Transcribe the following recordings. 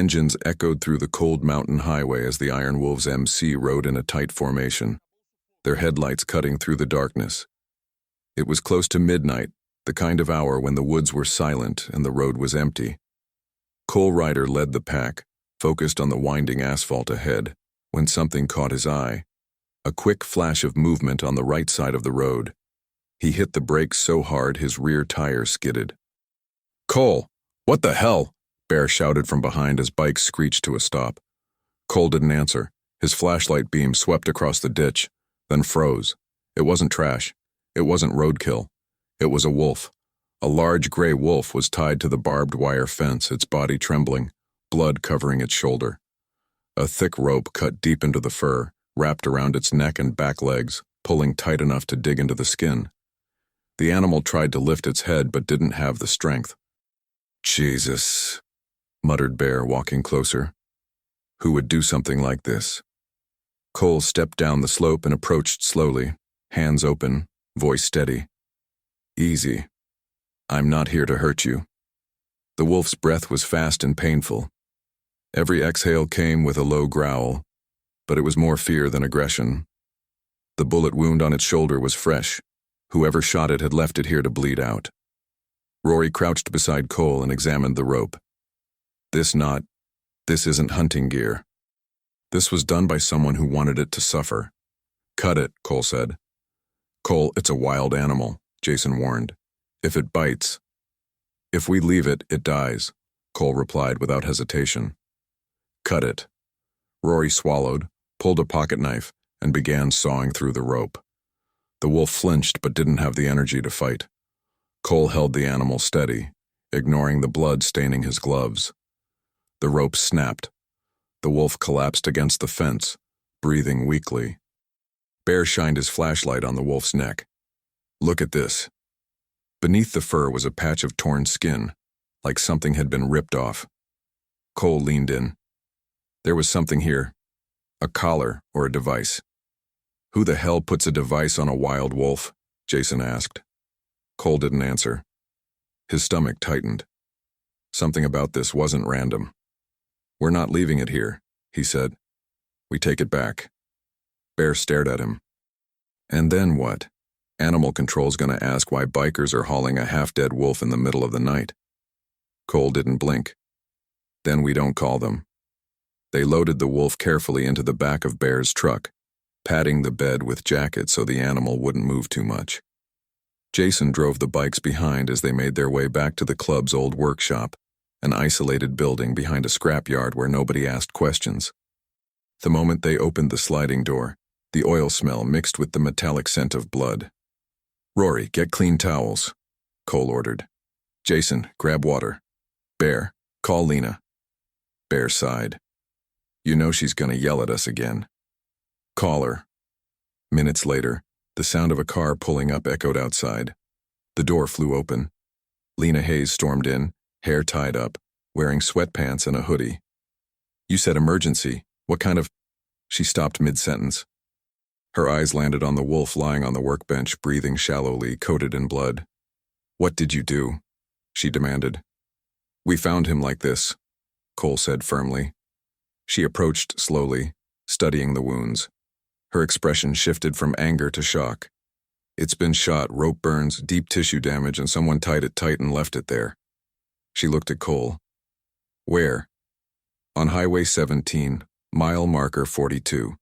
Engines echoed through the cold mountain highway as the Iron Wolves MC rode in a tight formation, their headlights cutting through the darkness. It was close to midnight, the kind of hour when the woods were silent and the road was empty. Cole Ryder led the pack, focused on the winding asphalt ahead, when something caught his eye. A quick flash of movement on the right side of the road. He hit the brakes so hard his rear tire skidded. "Cole, what the hell?" Bear shouted from behind as bikes screeched to a stop. Cole didn't answer. His flashlight beam swept across the ditch, then froze. It wasn't trash. It wasn't roadkill. It was a wolf. A large gray wolf was tied to the barbed wire fence, its body trembling, blood covering its shoulder. A thick rope cut deep into the fur, wrapped around its neck and back legs, pulling tight enough to dig into the skin. The animal tried to lift its head but didn't have the strength. "Jesus," muttered Bear, walking closer. Who would do something like this? Cole stepped down the slope and approached slowly, hands open, voice steady. "Easy. I'm not here to hurt you." The wolf's breath was fast and painful. Every exhale came with a low growl, but it was more fear than aggression. The bullet wound on its shoulder was fresh. Whoever shot it had left it here to bleed out. Rory crouched beside Cole and examined the rope. This isn't hunting gear. This was done by someone who wanted it to suffer. "Cut it," Cole said. "Cole, it's a wild animal," Jason warned. "If it bites." "If we leave it, it dies," Cole replied without hesitation. "Cut it." Rory swallowed, pulled a pocket knife, and began sawing through the rope. The wolf flinched but didn't have the energy to fight. Cole held the animal steady, ignoring the blood staining his gloves. The rope snapped. The wolf collapsed against the fence, breathing weakly. Bear shined his flashlight on the wolf's neck. "Look at this." Beneath the fur was a patch of torn skin, like something had been ripped off. Cole leaned in. There was something here. A collar or a device. "Who the hell puts a device on a wild wolf?" Jason asked. Cole didn't answer. His stomach tightened. Something about this wasn't random. "We're not leaving it here," he said. "We take it back." Bear stared at him. "And then what? Animal Control's gonna ask why bikers are hauling a half-dead wolf in the middle of the night." Cole didn't blink. "Then we don't call them." They loaded the wolf carefully into the back of Bear's truck, padding the bed with jackets so the animal wouldn't move too much. Jason drove the bikes behind as they made their way back to the club's old workshop, an isolated building behind a scrapyard where nobody asked questions. The moment they opened the sliding door, the oil smell mixed with the metallic scent of blood. "Rory, get clean towels," Cole ordered. "Jason, grab water. Bear, call Lena." Bear sighed. "You know she's gonna yell at us again." "Call her." Minutes later, the sound of a car pulling up echoed outside. The door flew open. Lena Hayes stormed in, hair tied up, wearing sweatpants and a hoodie. "You said emergency. What kind of—" She stopped mid-sentence. Her eyes landed on the wolf lying on the workbench, breathing shallowly, coated in blood. "What did you do?" she demanded. "We found him like this," Cole said firmly. She approached slowly, studying the wounds. Her expression shifted from anger to shock. "It's been shot, rope burns, deep tissue damage, and someone tied it tight and left it there." She looked at Cole. "Where?" "On Highway 17, mile marker 42.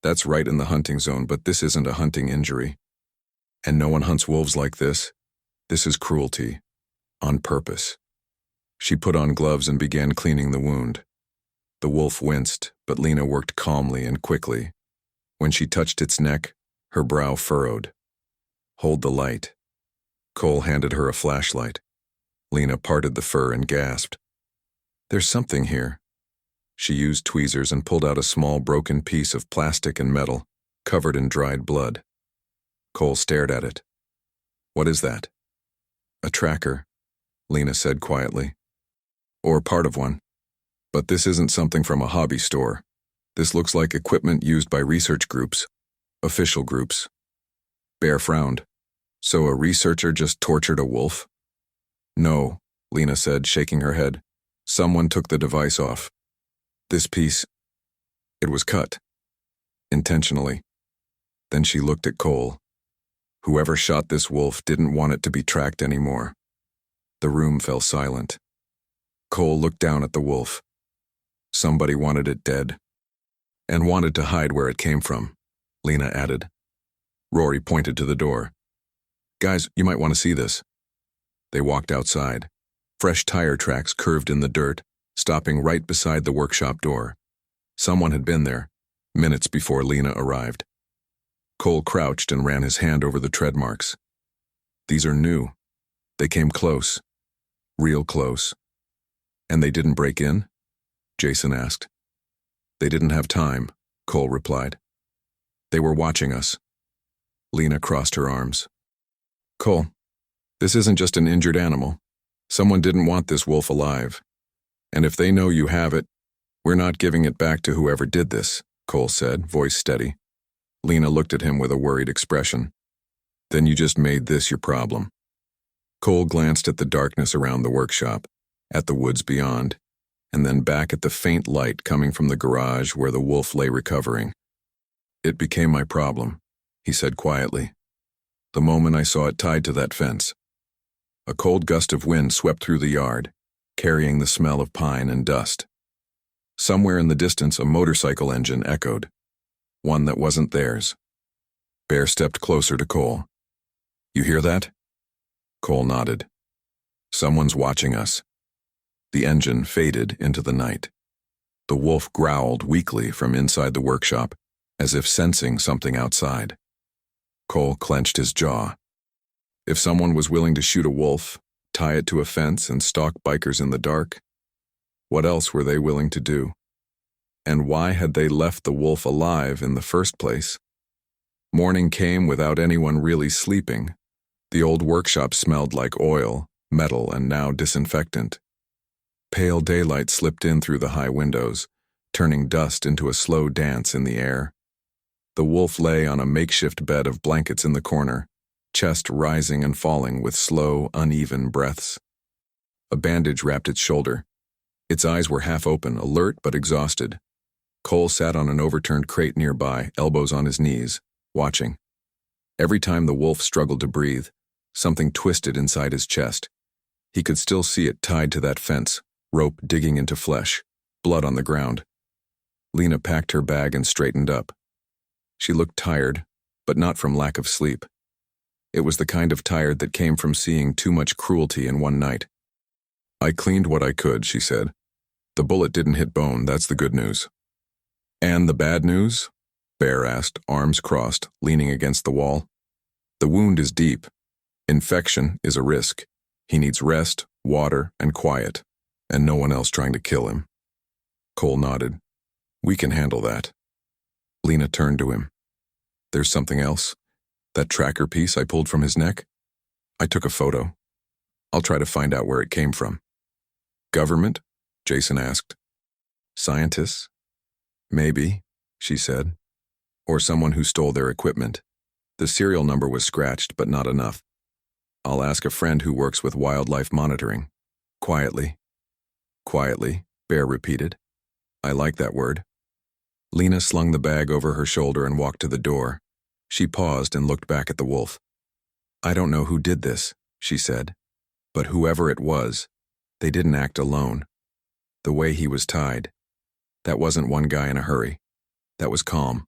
That's right in the hunting zone, but this isn't a hunting injury. And no one hunts wolves like this. This is cruelty. On purpose." She put on gloves and began cleaning the wound. The wolf winced, but Lena worked calmly and quickly. When she touched its neck, her brow furrowed. "Hold the light." Cole handed her a flashlight. Lena parted the fur and gasped. "There's something here." She used tweezers and pulled out a small broken piece of plastic and metal, covered in dried blood. Cole stared at it. "What is that?" "A tracker," Lena said quietly. "Or part of one. But this isn't something from a hobby store. This looks like equipment used by research groups, official groups." Bear frowned. "So a researcher just tortured a wolf?" "No," Lena said, shaking her head. Someone took the device off. This piece, it was cut. Intentionally. Then she looked at Cole. Whoever shot this wolf didn't want it to be tracked anymore. The room fell silent. Cole looked down at the wolf. Somebody wanted it dead. And wanted to hide where it came from, Lena added. Rory pointed to the door. Guys, you might want to see this. They walked outside. Fresh tire tracks curved in the dirt, stopping right beside the workshop door. Someone had been there, minutes before Lena arrived. Cole crouched and ran his hand over the tread marks. These are new. They came close. Real close. And they didn't break in? Jason asked. They didn't have time, Cole replied. They were watching us. Lena crossed her arms. Cole, this isn't just an injured animal. Someone didn't want this wolf alive. And if they know you have it, we're not giving it back to whoever did this, Cole said, voice steady. Lena looked at him with a worried expression. Then you just made this your problem. Cole glanced at the darkness around the workshop, at the woods beyond, and then back at the faint light coming from the garage where the wolf lay recovering. It became my problem, he said quietly. The moment I saw it tied to that fence. A cold gust of wind swept through the yard, carrying the smell of pine and dust. Somewhere in the distance, a motorcycle engine echoed. One that wasn't theirs. Bear stepped closer to Cole. You hear that? Cole nodded. Someone's watching us. The engine faded into the night. The wolf growled weakly from inside the workshop, as if sensing something outside. Cole clenched his jaw. If someone was willing to shoot a wolf, tie it to a fence, and stalk bikers in the dark, what else were they willing to do? And why had they left the wolf alive in the first place? Morning came without anyone really sleeping. The old workshop smelled like oil, metal, and now disinfectant. Pale daylight slipped in through the high windows, turning dust into a slow dance in the air. The wolf lay on a makeshift bed of blankets in the corner, chest rising and falling with slow, uneven breaths. A bandage wrapped its shoulder. Its eyes were half open, alert but exhausted. Cole sat on an overturned crate nearby, elbows on his knees, watching. Every time the wolf struggled to breathe, something twisted inside his chest. He could still see it tied to that fence, rope digging into flesh, blood on the ground. Lena packed her bag and straightened up. She looked tired, but not from lack of sleep. It was the kind of tired that came from seeing too much cruelty in one night. I cleaned what I could, she said. The bullet didn't hit bone, that's the good news. And the bad news? Bear asked, arms crossed, leaning against the wall. The wound is deep. Infection is a risk. He needs rest, water, and quiet, and no one else trying to kill him. Cole nodded. We can handle that. Lena turned to him. There's something else? That tracker piece I pulled from his neck? I took a photo. I'll try to find out where it came from. Government? Jason asked. Scientists? Maybe, she said. Or someone who stole their equipment. The serial number was scratched, but not enough. I'll ask a friend who works with wildlife monitoring. Quietly. Quietly, Bear repeated. I like that word. Lena slung the bag over her shoulder and walked to the door. She paused and looked back at the wolf. I don't know who did this, she said. But whoever it was, they didn't act alone. The way he was tied. That wasn't one guy in a hurry. That was calm.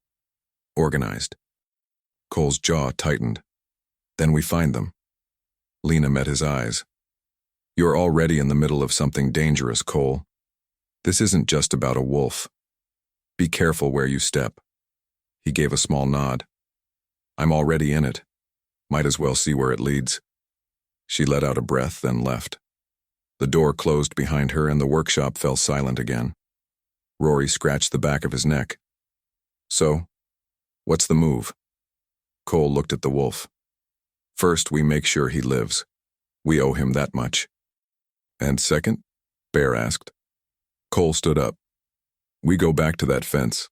Organized. Cole's jaw tightened. Then we find them. Lena met his eyes. You're already in the middle of something dangerous, Cole. This isn't just about a wolf. Be careful where you step. He gave a small nod. I'm already in it. Might as well see where it leads. She let out a breath, then left. The door closed behind her and the workshop fell silent again. Rory scratched the back of his neck. So, what's the move? Cole looked at the wolf. First, we make sure he lives. We owe him that much. And second? Bear asked. Cole stood up. We go back to that fence.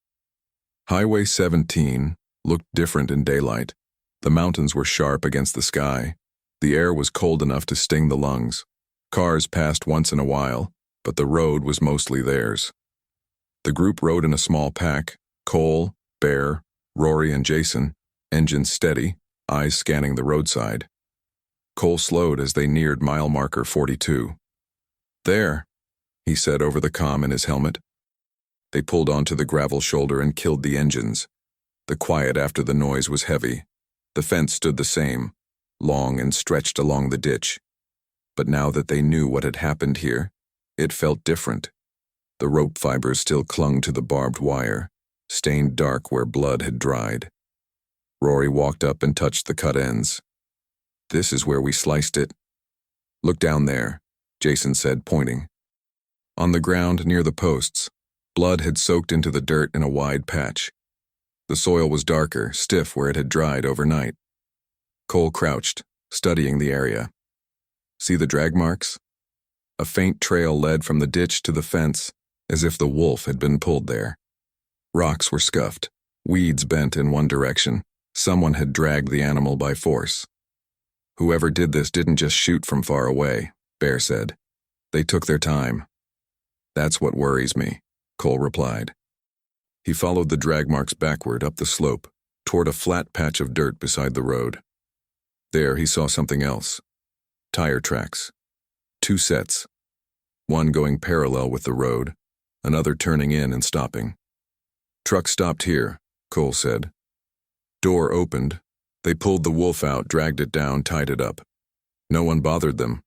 Highway 17 looked different in daylight. The mountains were sharp against the sky. The air was cold enough to sting the lungs. Cars passed once in a while, but the road was mostly theirs. The group rode in a small pack, Cole, Bear, Rory, and Jason, engines steady, eyes scanning the roadside. Cole slowed as they neared mile marker 42. "There," he said over the comm in his helmet. They pulled onto the gravel shoulder and killed the engines. The quiet after the noise was heavy. The fence stood the same, long and stretched along the ditch. But now that they knew what had happened here, it felt different. The rope fibers still clung to the barbed wire, stained dark where blood had dried. Rory walked up and touched the cut ends. "This is where we sliced it." "Look down there," Jason said, pointing. On the ground near the posts, blood had soaked into the dirt in a wide patch. The soil was darker, stiff where it had dried overnight. Cole crouched, studying the area. "See the drag marks?" A faint trail led from the ditch to the fence, as if the wolf had been pulled there. Rocks were scuffed, weeds bent in one direction. Someone had dragged the animal by force. "Whoever did this didn't just shoot from far away," Bear said. "They took their time." "That's what worries me," Cole replied. He followed the drag marks backward up the slope, toward a flat patch of dirt beside the road. There he saw something else. Tire tracks. 2 sets. One going parallel with the road, another turning in and stopping. "Truck stopped here," Cole said. Door opened. They pulled the wolf out, dragged it down, tied it up. No one bothered them.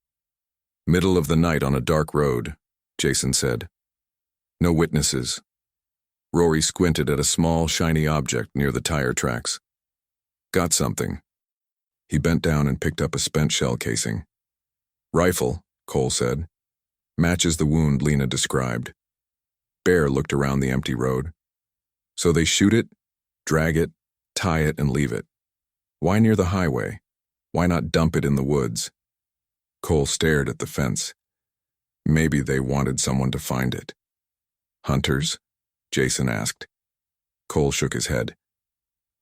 "Middle of the night on a dark road," Jason said. "No witnesses." Rory squinted at a small, shiny object near the tire tracks. "Got something." He bent down and picked up a spent shell casing. "Rifle," Cole said. "Matches the wound Lena described." Bear looked around the empty road. "So they shoot it, drag it, tie it, and leave it. Why near the highway? Why not dump it in the woods?" Cole stared at the fence. Maybe they wanted someone to find it. "Hunters?" Jason asked. Cole shook his head.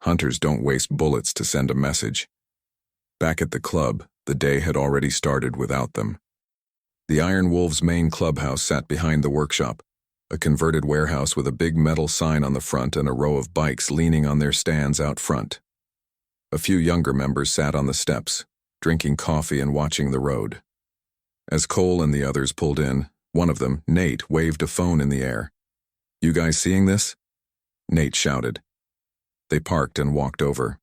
"Hunters don't waste bullets to send a message." Back at the club, the day had already started without them. The Iron Wolves' main clubhouse sat behind the workshop, a converted warehouse with a big metal sign on the front and a row of bikes leaning on their stands out front. A few younger members sat on the steps, drinking coffee and watching the road. As Cole and the others pulled in, one of them, Nate, waved a phone in the air. "You guys seeing this?" Nate shouted. They parked and walked over.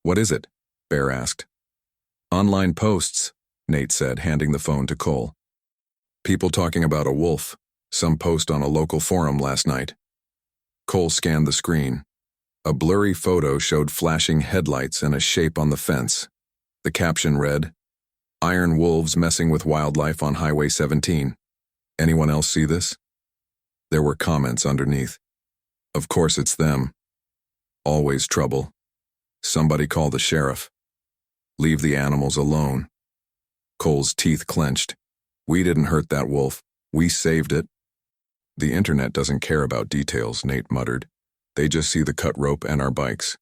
"What is it?" Bear asked. "Online posts," Nate said, handing the phone to Cole. "People talking about a wolf. Some post on a local forum last night." Cole scanned the screen. A blurry photo showed flashing headlights and a shape on the fence. The caption read, "Iron wolves messing with wildlife on Highway 17. Anyone else see this?" There were comments underneath. "Of course it's them. Always trouble. Somebody call the sheriff. Leave the animals alone." Cole's teeth clenched. "We didn't hurt that wolf. We saved it." "The internet doesn't care about details," Nate muttered. "They just see the cut rope and our bikes."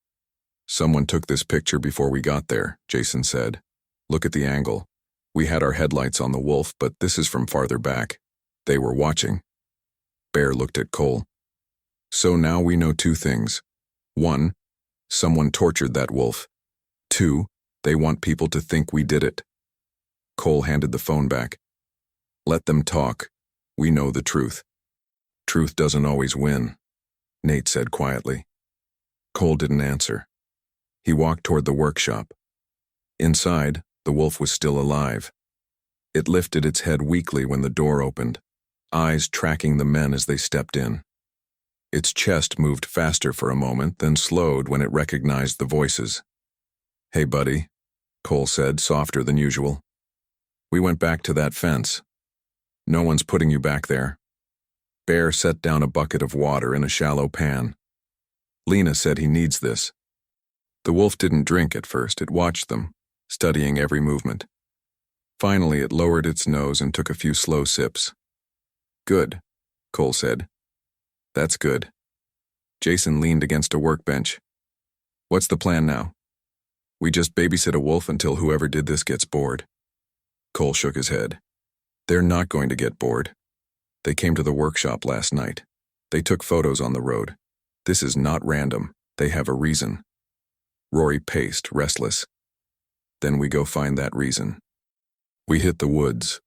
"Someone took this picture before we got there," Jason said. "Look at the angle. We had our headlights on the wolf, but this is from farther back. They were watching." Bear looked at Cole. "So now we know 2 things. 1, someone tortured that wolf. 2, they want people to think we did it." Cole handed the phone back. "Let them talk. We know the truth." "Truth doesn't always win," Nate said quietly. Cole didn't answer. He walked toward the workshop. Inside, the wolf was still alive. It lifted its head weakly when the door opened, eyes tracking the men as they stepped in. Its chest moved faster for a moment, then slowed when it recognized the voices. "Hey, buddy," Cole said, softer than usual. "We went back to that fence. No one's putting you back there." Bear set down a bucket of water in a shallow pan. "Lena said he needs this." The wolf didn't drink at first. It watched them, studying every movement. Finally, it lowered its nose and took a few slow sips. "Good," Cole said. "That's good." Jason leaned against a workbench. "What's the plan now?" "We just babysit a wolf until whoever did this gets bored." Cole shook his head. "They're not going to get bored. They came to the workshop last night. They took photos on the road. This is not random. They have a reason. Rory paced, restless. Then we go find that reason. We hit the woods.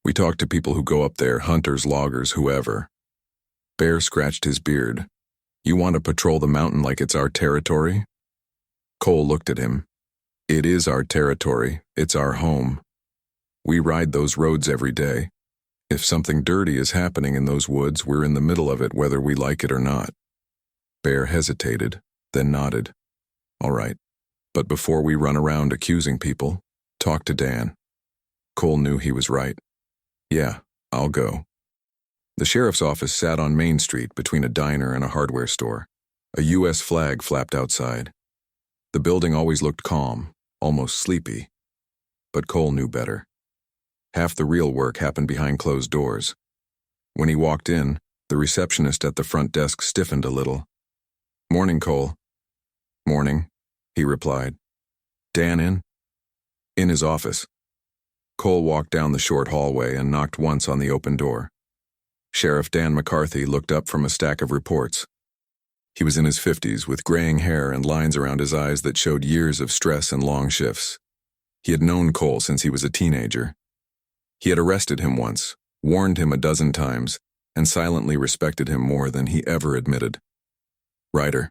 We talk to people who go up there, hunters, loggers, whoever. Bear scratched his beard. You want to patrol the mountain like it's our territory? Cole looked at him. It is our territory. It's our home. We ride those roads every day. If something dirty is happening in those woods, we're in the middle of it whether we like it or not. Bear hesitated, then nodded. All right. But before we run around accusing people, talk to Dan. Cole knew he was right. Yeah, I'll go. The sheriff's office sat on Main Street between a diner and a hardware store. A U.S. flag flapped outside. The building always looked calm, almost sleepy. But Cole knew better. Half the real work happened behind closed doors. When he walked in, the receptionist at the front desk stiffened a little. Morning, Cole. Morning, he replied. Dan in? In his office. Cole walked down the short hallway and knocked once on the open door. Sheriff Dan McCarthy looked up from a stack of reports. He was in his 50s with graying hair and lines around his eyes that showed years of stress and long shifts. He had known Cole since he was a teenager. He had arrested him once, warned him a dozen times, and silently respected him more than he ever admitted. Ryder,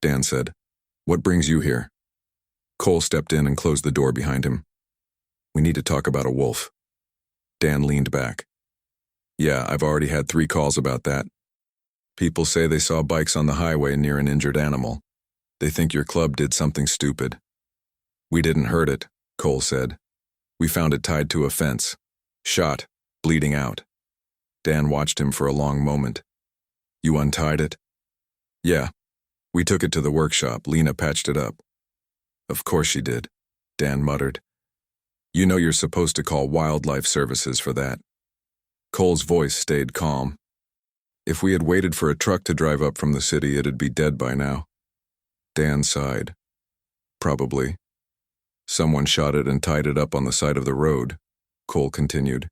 Dan said, what brings you here? Cole stepped in and closed the door behind him. We need to talk about a wolf. Dan leaned back. Yeah, I've already had 3 calls about that. People say they saw bikes on the highway near an injured animal. They think your club did something stupid. We didn't hurt it, Cole said. We found it tied to a fence. Shot, bleeding out. Dan watched him for a long moment. You untied it? Yeah. We took it to the workshop. Lena patched it up. Of course she did, Dan muttered. You know you're supposed to call wildlife services for that. Cole's voice stayed calm. If we had waited for a truck to drive up from the city, it'd be dead by now. Dan sighed. Probably. Someone shot it and tied it up on the side of the road, Cole continued.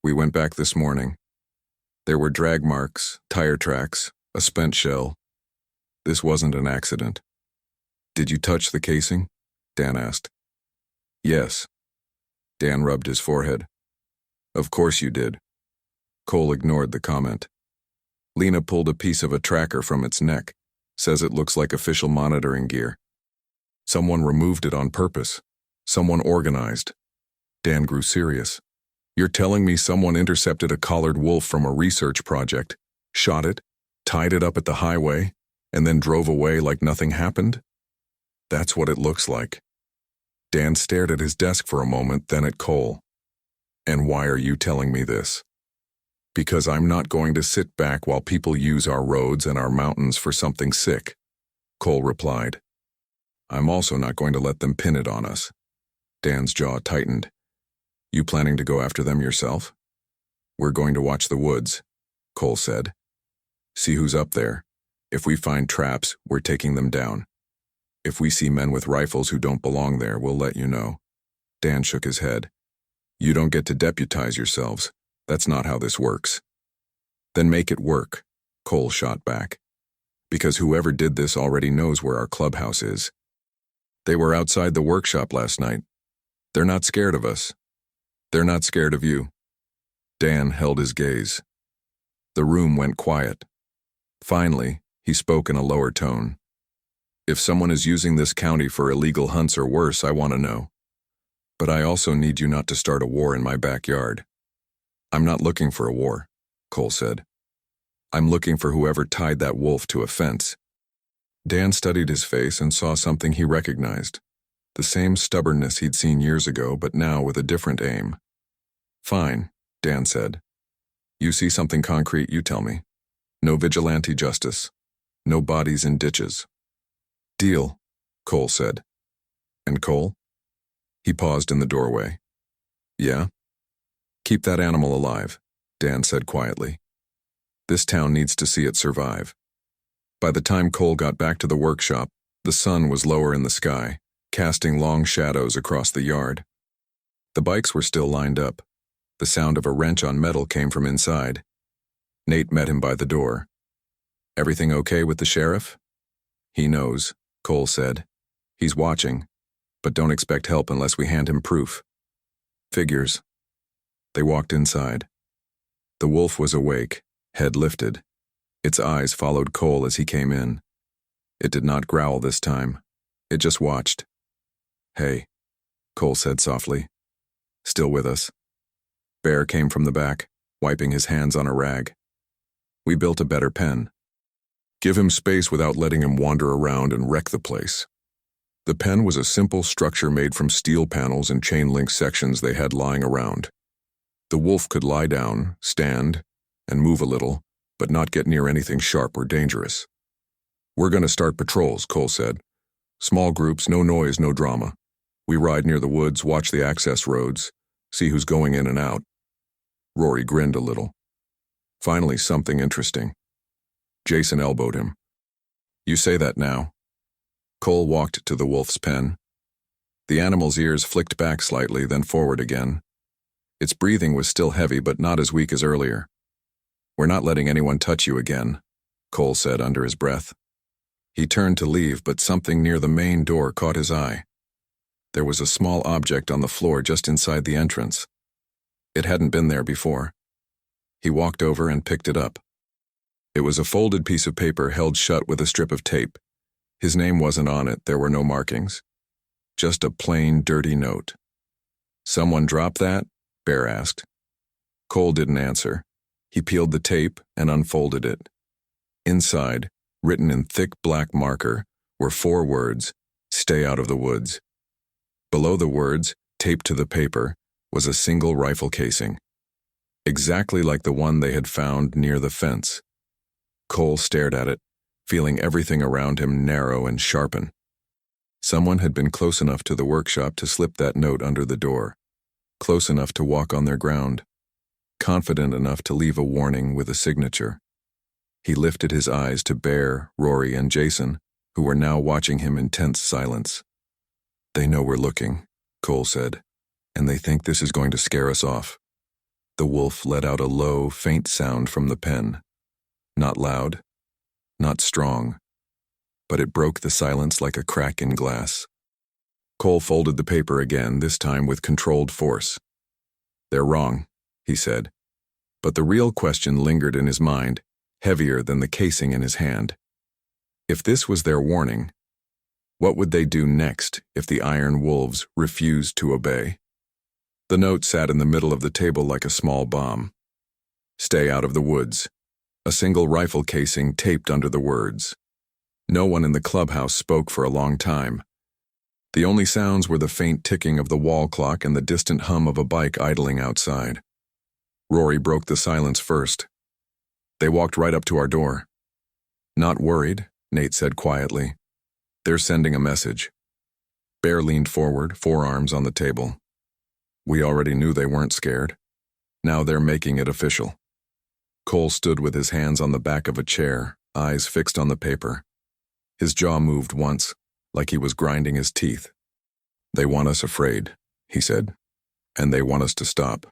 We went back this morning. There were drag marks, tire tracks, a spent shell. This wasn't an accident. Did you touch the casing? Dan asked. Yes. Dan rubbed his forehead. Of course you did. Cole ignored the comment. Lena pulled a piece of a tracker from its neck. Says it looks like official monitoring gear. Someone removed it on purpose. Someone organized. Dan grew serious. You're telling me someone intercepted a collared wolf from a research project, shot it, tied it up at the highway, and then drove away like nothing happened? That's what it looks like. Dan stared at his desk for a moment, then at Cole. And why are you telling me this? Because I'm not going to sit back while people use our roads and our mountains for something sick, Cole replied. I'm also not going to let them pin it on us. Dan's jaw tightened. You planning to go after them yourself? We're going to watch the woods, Cole said. See who's up there. If we find traps, we're taking them down. If we see men with rifles who don't belong there, we'll let you know. Dan shook his head. You don't get to deputize yourselves. That's not how this works. Then make it work, Cole shot back. Because whoever did this already knows where our clubhouse is. They were outside the workshop last night. They're not scared of us. They're not scared of you. Dan held his gaze. The room went quiet. Finally, he spoke in a lower tone. If someone is using this county for illegal hunts or worse, I want to know. But I also need you not to start a war in my backyard. I'm not looking for a war, Cole said. I'm looking for whoever tied that wolf to a fence. Dan studied his face and saw something he recognized. The same stubbornness he'd seen years ago, but now with a different aim. Fine, Dan said. You see something concrete, you tell me. No vigilante justice. No bodies in ditches. Deal, Cole said. And Cole? He paused in the doorway. Yeah? Keep that animal alive, Dan said quietly. This town needs to see it survive. By the time Cole got back to the workshop, the sun was lower in the sky, casting long shadows across the yard. The bikes were still lined up. The sound of a wrench on metal came from inside. Nate met him by the door. "Everything okay with the sheriff?" "He knows," Cole said. "He's watching, but don't expect help unless we hand him proof." "Figures." They walked inside. The wolf was awake, head lifted. Its eyes followed Cole as he came in. It did not growl this time. It just watched. "Hey," Cole said softly. "Still with us?" Bear came from the back, wiping his hands on a rag. "We built a better pen." "Give him space without letting him wander around and wreck the place." The pen was a simple structure made from steel panels and chain-link sections they had lying around. The wolf could lie down, stand, and move a little, but not get near anything sharp or dangerous. "We're going to start patrols," Cole said. "Small groups, no noise, no drama. We ride near the woods, watch the access roads, see who's going in and out." Rory grinned a little. Finally, something interesting. Jason elbowed him. "You say that now." Cole walked to the wolf's pen. The animal's ears flicked back slightly, then forward again. Its breathing was still heavy, but not as weak as earlier. "We're not letting anyone touch you again," Cole said under his breath. He turned to leave, but something near the main door caught his eye. There was a small object on the floor just inside the entrance. It hadn't been there before. He walked over and picked it up. It was a folded piece of paper held shut with a strip of tape. His name wasn't on it, there were no markings. Just a plain, dirty note. "Someone dropped that?" Bear asked. Cole didn't answer. He peeled the tape and unfolded it. Inside, written in thick black marker, were 4 words, "Stay out of the woods." Below the words, taped to the paper, was a single rifle casing. Exactly like the one they had found near the fence. Cole stared at it, feeling everything around him narrow and sharpen. Someone had been close enough to the workshop to slip that note under the door. Close enough to walk on their ground. Confident enough to leave a warning with a signature. He lifted his eyes to Bear, Rory, and Jason, who were now watching him in tense silence. "They know we're looking," Cole said, "and they think this is going to scare us off." The wolf let out a low, faint sound from the pen. Not loud, not strong, but it broke the silence like a crack in glass. Cole folded the paper again, this time with controlled force. "They're wrong," he said, but the real question lingered in his mind, heavier than the casing in his hand. If this was their warning, what would they do next if the Iron Wolves refused to obey? The note sat in the middle of the table like a small bomb. "Stay out of the woods." A single rifle casing taped under the words. No one in the clubhouse spoke for a long time. The only sounds were the faint ticking of the wall clock and the distant hum of a bike idling outside. Rory broke the silence first. "They walked right up to our door." "Not worried," Nate said quietly. "They're sending a message." Bear leaned forward, forearms on the table. "We already knew they weren't scared. Now they're making it official." Cole stood with his hands on the back of a chair, eyes fixed on the paper. His jaw moved once, like he was grinding his teeth. "They want us afraid," he said, "and they want us to stop."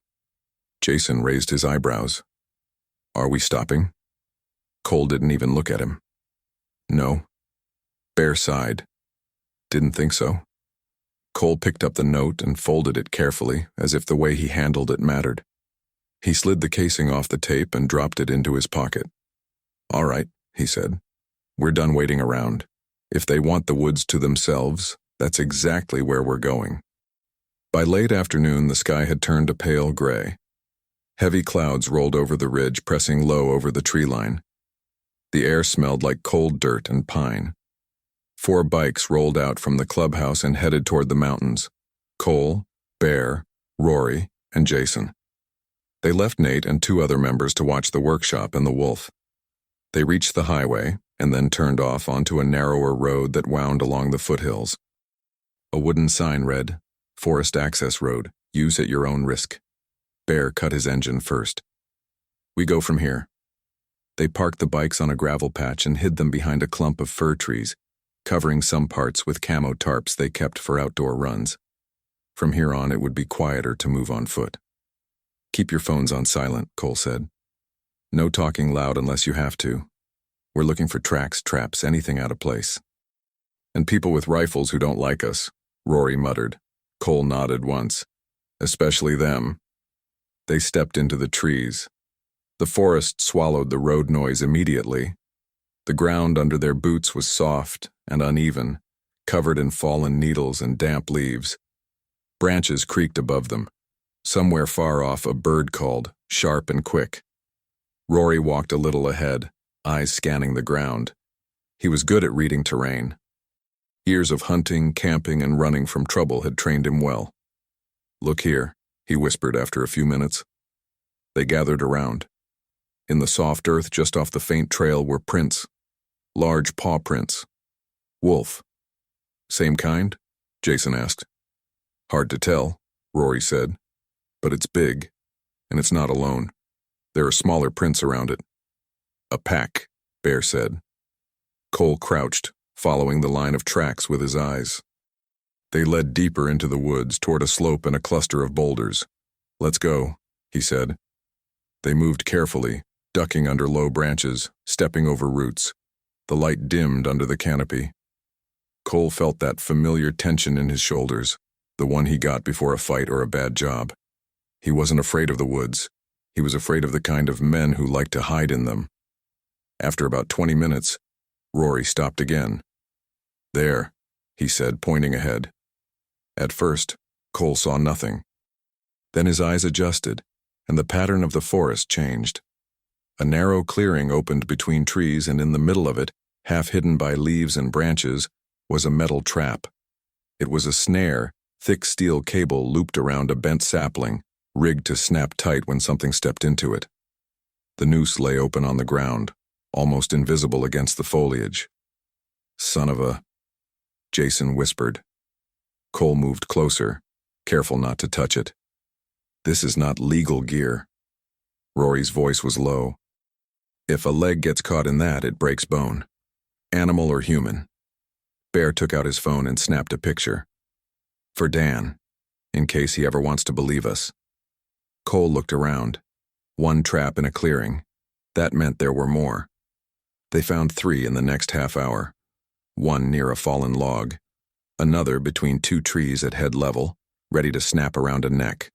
Jason raised his eyebrows. "Are we stopping?" Cole didn't even look at him. "No." Bear sighed. "Didn't think so." Cole picked up the note and folded it carefully, as if the way he handled it mattered. He slid the casing off the tape and dropped it into his pocket. "All right," he said. "We're done waiting around. If they want the woods to themselves, that's exactly where we're going." By late afternoon, the sky had turned a pale gray. Heavy clouds rolled over the ridge, pressing low over the tree line. The air smelled like cold dirt and pine. 4 bikes rolled out from the clubhouse and headed toward the mountains. Cole, Bear, Rory, and Jason. They left Nate and 2 other members to watch the workshop and the wolf. They reached the highway and then turned off onto a narrower road that wound along the foothills. A wooden sign read, "Forest Access Road, use at your own risk." Bear cut his engine first. "We go from here." They parked the bikes on a gravel patch and hid them behind a clump of fir trees, covering some parts with camo tarps they kept for outdoor runs. From here on, it would be quieter to move on foot. "Keep your phones on silent," Cole said. No talking loud unless you have to. We're looking for tracks, traps, anything out of place. And people with rifles who don't like us, Rory muttered. Cole nodded once. Especially them. They stepped into the trees. The forest swallowed the road noise immediately. The ground under their boots was soft and uneven, covered in fallen needles and damp leaves. Branches creaked above them. Somewhere far off, a bird called, sharp and quick. Rory walked a little ahead, eyes scanning the ground. He was good at reading terrain. Years of hunting, camping, and running from trouble had trained him well. Look here, he whispered after a few minutes. They gathered around. In the soft earth just off the faint trail were prints. Large paw prints. Wolf. Same kind? Jason asked. Hard to tell, Rory said. But it's big, and it's not alone. There are smaller prints around it. A pack, Bear said. Cole crouched, following the line of tracks with his eyes. They led deeper into the woods toward a slope and a cluster of boulders. Let's go, he said. They moved carefully, ducking under low branches, stepping over roots. The light dimmed under the canopy. Cole felt that familiar tension in his shoulders, the one he got before a fight or a bad job. He wasn't afraid of the woods. He was afraid of the kind of men who liked to hide in them. After about 20 minutes, Rory stopped again. There, he said, pointing ahead. At first, Cole saw nothing. Then his eyes adjusted, and the pattern of the forest changed. A narrow clearing opened between trees, and in the middle of it, half hidden by leaves and branches, was a metal trap. It was a snare, thick steel cable looped around a bent sapling, rigged to snap tight when something stepped into it. The noose lay open on the ground, almost invisible against the foliage. Son of a... Jason whispered. Cole moved closer, careful not to touch it. This is not legal gear. Rory's voice was low. If a leg gets caught in that, it breaks bone. Animal or human. Bear took out his phone and snapped a picture. For Dan, in case he ever wants to believe us. Cole looked around. One trap in a clearing. That meant there were more. They found 3 in the next half hour. One near a fallen log. Another between 2 trees at head level, ready to snap around a neck.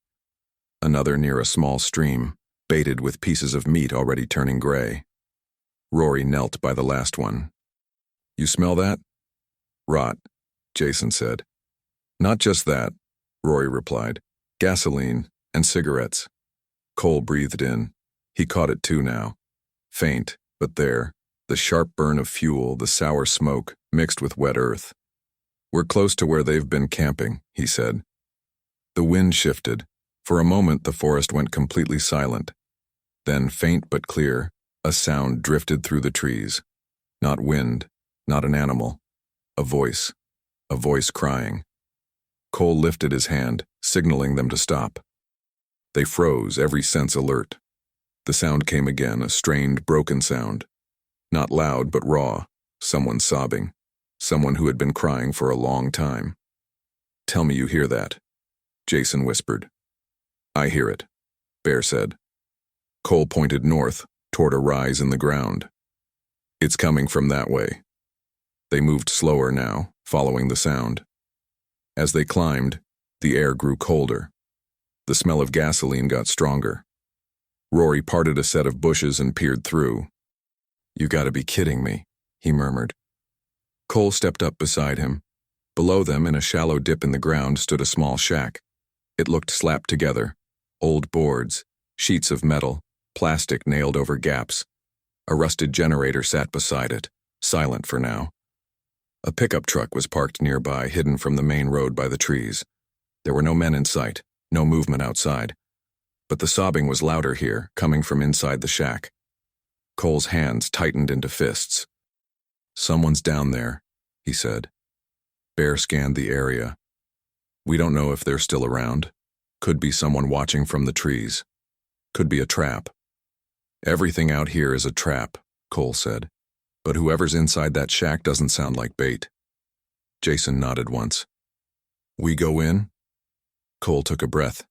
Another near a small stream, baited with pieces of meat already turning gray. Rory knelt by the last one. You smell that? Rot, Jason said. Not just that, Rory replied. Gasoline and cigarettes. Cole breathed in. He caught it too now. Faint, but there. The sharp burn of fuel, the sour smoke, mixed with wet earth. We're close to where they've been camping, he said. The wind shifted. For a moment, the forest went completely silent. Then, faint but clear, a sound drifted through the trees. Not wind, not an animal. A voice crying. Cole lifted his hand, signaling them to stop. They froze, every sense alert. The sound came again, a strained, broken sound. Not loud, but raw. Someone sobbing. Someone who had been crying for a long time. Tell me you hear that, Jason whispered. I hear it, Bear said. Cole pointed north, toward a rise in the ground. It's coming from that way. They moved slower now, following the sound. As they climbed, the air grew colder. The smell of gasoline got stronger. Rory parted a set of bushes and peered through. You gotta be kidding me, he murmured. Cole stepped up beside him. Below them, in a shallow dip in the ground, stood a small shack. It looked slapped together. Old boards, sheets of metal, plastic nailed over gaps. A rusted generator sat beside it, silent for now. A pickup truck was parked nearby, hidden from the main road by the trees. There were no men in sight, no movement outside. But the sobbing was louder here, coming from inside the shack. Cole's hands tightened into fists. Someone's down there, he said. Bear scanned the area. We don't know if they're still around. Could be someone watching from the trees. Could be a trap. Everything out here is a trap, Cole said. But whoever's inside that shack doesn't sound like bait. Jason nodded once. We go in? Cole took a breath.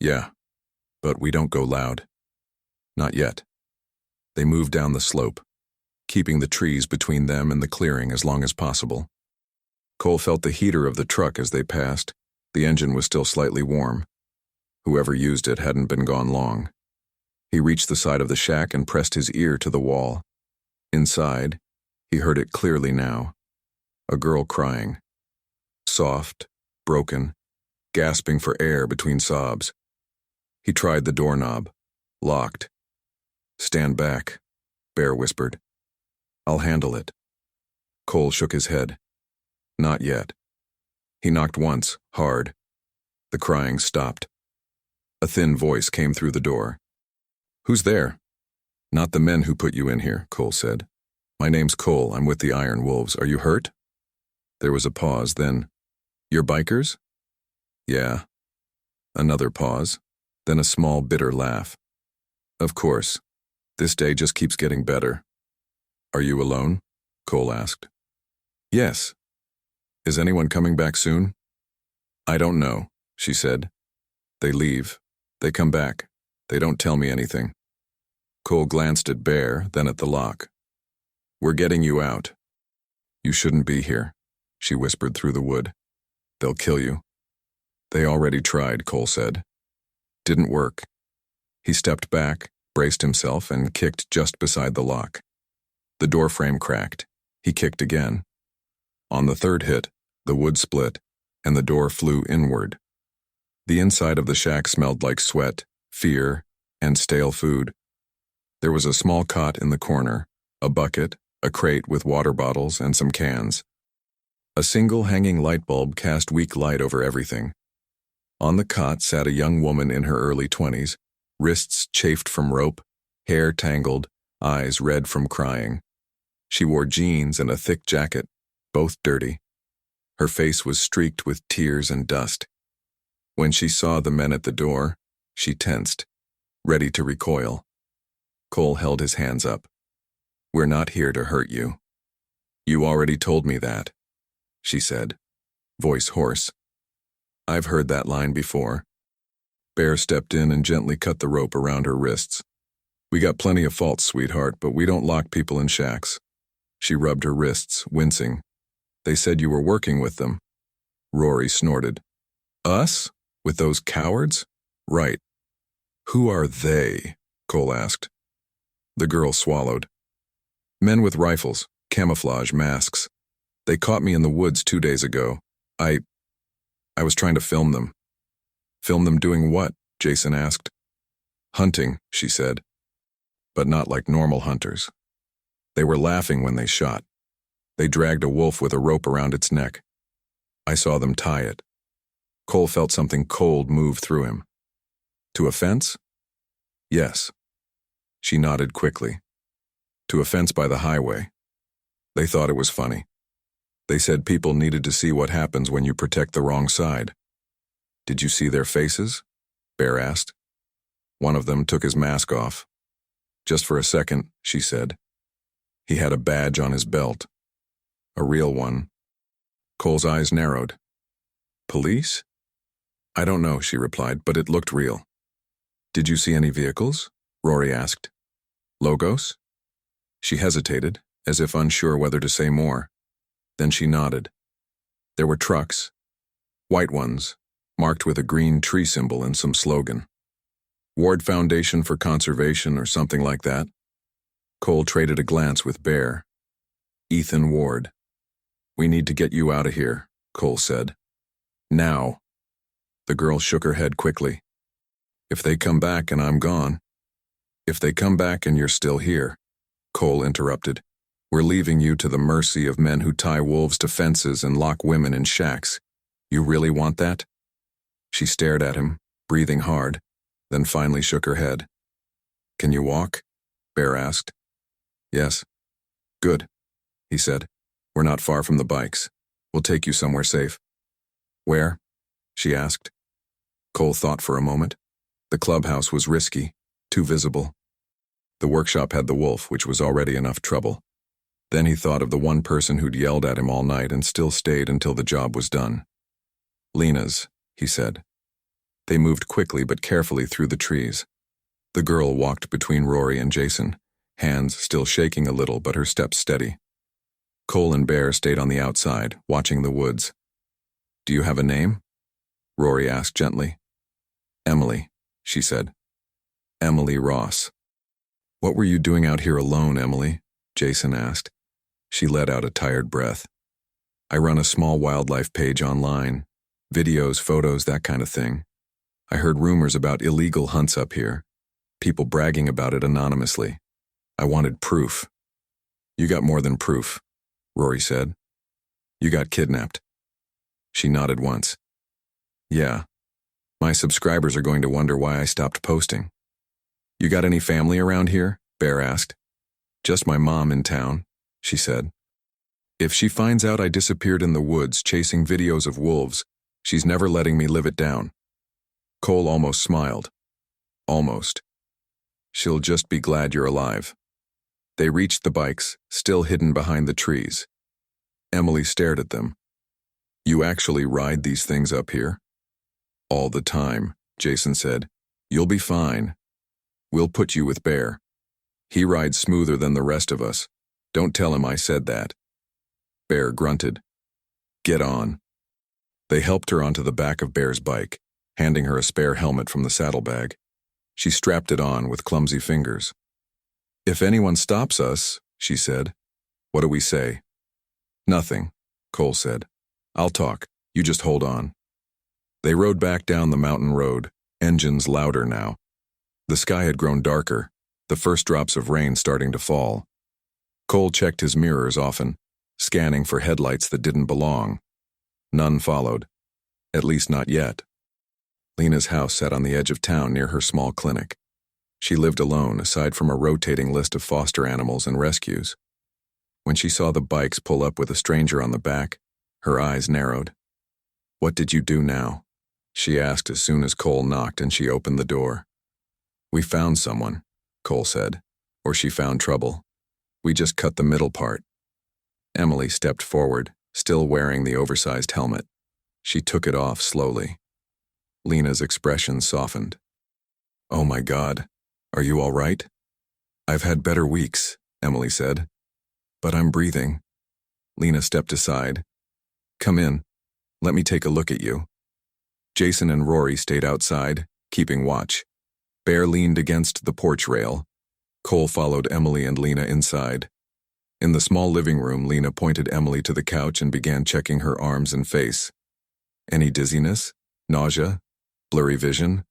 Yeah, but we don't go loud. Not yet. They moved down the slope, keeping the trees between them and the clearing as long as possible. Cole felt the heater of the truck as they passed. The engine was still slightly warm. Whoever used it hadn't been gone long. He reached the side of the shack and pressed his ear to the wall. Inside, he heard it clearly now. A girl crying. Soft, broken, gasping for air between sobs. He tried the doorknob. Locked. "Stand back," Bear whispered. "I'll handle it." Cole shook his head. Not yet. He knocked once, hard. The crying stopped. A thin voice came through the door. "Who's there?" "Not the men who put you in here," Cole said. "My name's Cole. I'm with the Iron Wolves. Are you hurt?" There was a pause, then, "You're bikers?" "Yeah." Another pause, then a small, bitter laugh. "Of course. This day just keeps getting better." "Are you alone?" Cole asked. "Yes." "Is anyone coming back soon?" "I don't know," she said. "They leave. They come back. They don't tell me anything." Cole glanced at Bear, then at the lock. "We're getting you out." "You shouldn't be here," she whispered through the wood. "They'll kill you." "They already tried," Cole said. "Didn't work." He stepped back, braced himself, and kicked just beside the lock. The door frame cracked. He kicked again. On the third hit, the wood split, and the door flew inward. The inside of the shack smelled like sweat, fear, and stale food. There was a small cot in the corner, a bucket, a crate with water bottles, and some cans. A single hanging light bulb cast weak light over everything. On the cot sat a young woman in her early 20s, wrists chafed from rope, hair tangled, eyes red from crying. She wore jeans and a thick jacket, both dirty. Her face was streaked with tears and dust. When she saw the men at the door, she tensed, ready to recoil. Cole held his hands up. "We're not here to hurt you." "You already told me that," she said, voice hoarse. "I've heard that line before." Bear stepped in and gently cut the rope around her wrists. "We got plenty of faults, sweetheart, but we don't lock people in shacks." She rubbed her wrists, wincing. "They said you were working with them." Rory snorted. "Us? With those cowards?" "Right." "Who are they?" Cole asked. The girl swallowed. "Men with rifles, camouflage, masks. They caught me in the woods 2 days ago. I was trying to film them." "Film them doing what?" Jason asked. "Hunting," she said. "But not like normal hunters. They were laughing when they shot. They dragged a wolf with a rope around its neck. I saw them tie it." Cole felt something cold move through him. "To a fence?" "Yes." She nodded quickly. "To a fence by the highway. They thought it was funny. They said people needed to see what happens when you protect the wrong side." "Did you see their faces?" Bear asked. One of them took his mask off. "Just for a second," she said. "He had a badge on his belt. A real one." Cole's eyes narrowed. "Police?" "I don't know," she replied, "but it looked real." "Did you see any vehicles?" Rory asked. "Logos?" She hesitated, as if unsure whether to say more. Then she nodded. There were trucks. White ones, marked with a green tree symbol and some slogan. Ward Foundation for Conservation or something like that. Cole traded a glance with Bear. "Ethan Ward. We need to get you out of here," Cole said. "Now." The girl shook her head quickly. "If they come back and I'm gone." "If they come back and you're still here," Cole interrupted, "we're leaving you to the mercy of men who tie wolves to fences and lock women in shacks. You really want that?" She stared at him, breathing hard, then finally shook her head. "Can you walk?" Bear asked. "Yes." "Good," he said. "We're not far from the bikes. We'll take you somewhere safe." "Where?" she asked. Cole thought for a moment. The clubhouse was risky, too visible. The workshop had the wolf, which was already enough trouble. Then he thought of the one person who'd yelled at him all night and still stayed until the job was done. "Lena's," he said. They moved quickly but carefully through the trees. The girl walked between Rory and Jason, hands still shaking a little but her steps steady. Cole and Bear stayed on the outside, watching the woods. "Do you have a name?" Rory asked gently. "Emily," she said. "Emily Ross." "What were you doing out here alone, Emily?" Jason asked. She let out a tired breath. "I run a small wildlife page online. Videos, photos, that kind of thing. I heard rumors about illegal hunts up here. People bragging about it anonymously. I wanted proof." "You got more than proof," Rory said. "You got kidnapped." She nodded once. "Yeah. My subscribers are going to wonder why I stopped posting." "You got any family around here?" Bear asked. "Just my mom in town," she said. "If she finds out I disappeared in the woods chasing videos of wolves, she's never letting me live it down." Cole almost smiled. "Almost. She'll just be glad you're alive." They reached the bikes, still hidden behind the trees. Emily stared at them. "You actually ride these things up here?" "All the time," Jason said. "You'll be fine. We'll put you with Bear. He rides smoother than the rest of us. Don't tell him I said that." Bear grunted. "Get on." They helped her onto the back of Bear's bike, handing her a spare helmet from the saddlebag. She strapped it on with clumsy fingers. "If anyone stops us," she said. "What do we say?" "Nothing," Cole said. "I'll talk. You just hold on." They rode back down the mountain road, engines louder now. The sky had grown darker, the first drops of rain starting to fall. Cole checked his mirrors often, scanning for headlights that didn't belong. None followed. At least not yet. Lena's house sat on the edge of town near her small clinic. She lived alone, aside from a rotating list of foster animals and rescues. When she saw the bikes pull up with a stranger on the back, her eyes narrowed. "What did you do now?" she asked as soon as Cole knocked and she opened the door. "We found someone," Cole said. "Or she found trouble. We just cut the middle part." Emily stepped forward, still wearing the oversized helmet. She took it off slowly. Lena's expression softened. "Oh my God, are you all right?" "I've had better weeks," Emily said. "But I'm breathing." Lena stepped aside. "Come in. Let me take a look at you." Jason and Rory stayed outside, keeping watch. Bear leaned against the porch rail. Cole followed Emily and Lena inside. In the small living room, Lena pointed Emily to the couch and began checking her arms and face. "Any dizziness? Nausea? Blurry vision?"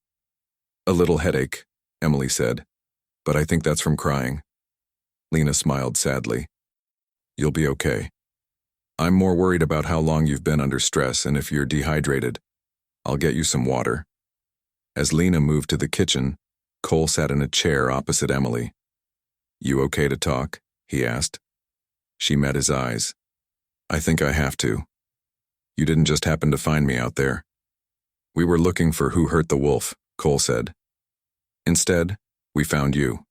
"A little headache," Emily said. "But I think that's from crying." Lena smiled sadly. "You'll be okay. I'm more worried about how long you've been under stress and if you're dehydrated. I'll get you some water." As Lena moved to the kitchen, Cole sat in a chair opposite Emily. "You okay to talk?" he asked. She met his eyes. "I think I have to. You didn't just happen to find me out there." "We were looking for who hurt the wolf," Cole said. "Instead, we found you."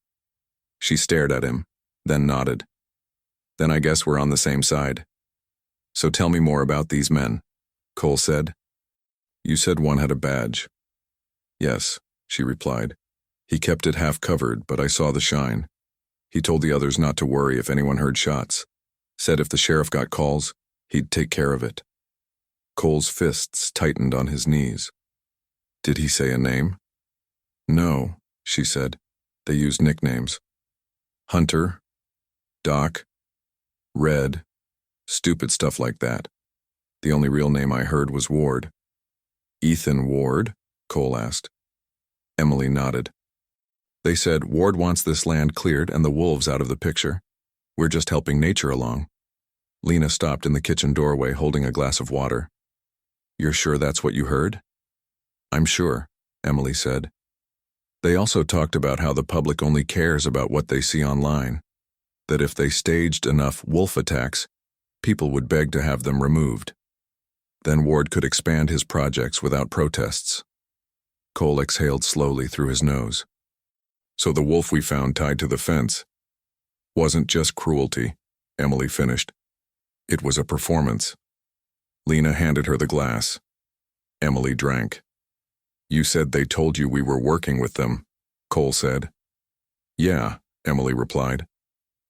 She stared at him, then nodded. "Then I guess we're on the same side. So tell me more about these men," Cole said. "You said one had a badge." "Yes," she replied. "He kept it half covered, but I saw the shine. He told the others not to worry if anyone heard shots. Said if the sheriff got calls, he'd take care of it." Cole's fists tightened on his knees. "Did he say a name?" "No," she said. "They used nicknames. Hunter, Doc, Red, stupid stuff like that. The only real name I heard was Ward." "Ethan Ward?" Cole asked. Emily nodded. "They said Ward wants this land cleared and the wolves out of the picture. We're just helping nature along." Lena stopped in the kitchen doorway holding a glass of water. "You're sure that's what you heard?" "I'm sure," Emily said. They also talked about how the public only cares about what they see online. That if they staged enough wolf attacks, people would beg to have them removed. Then Ward could expand his projects without protests. Cole exhaled slowly through his nose. "So the wolf we found tied to the fence wasn't just cruelty," Emily finished. "It was a performance." Lena handed her the glass. Emily drank. "You said they told you we were working with them," Cole said. "Yeah, Emily replied.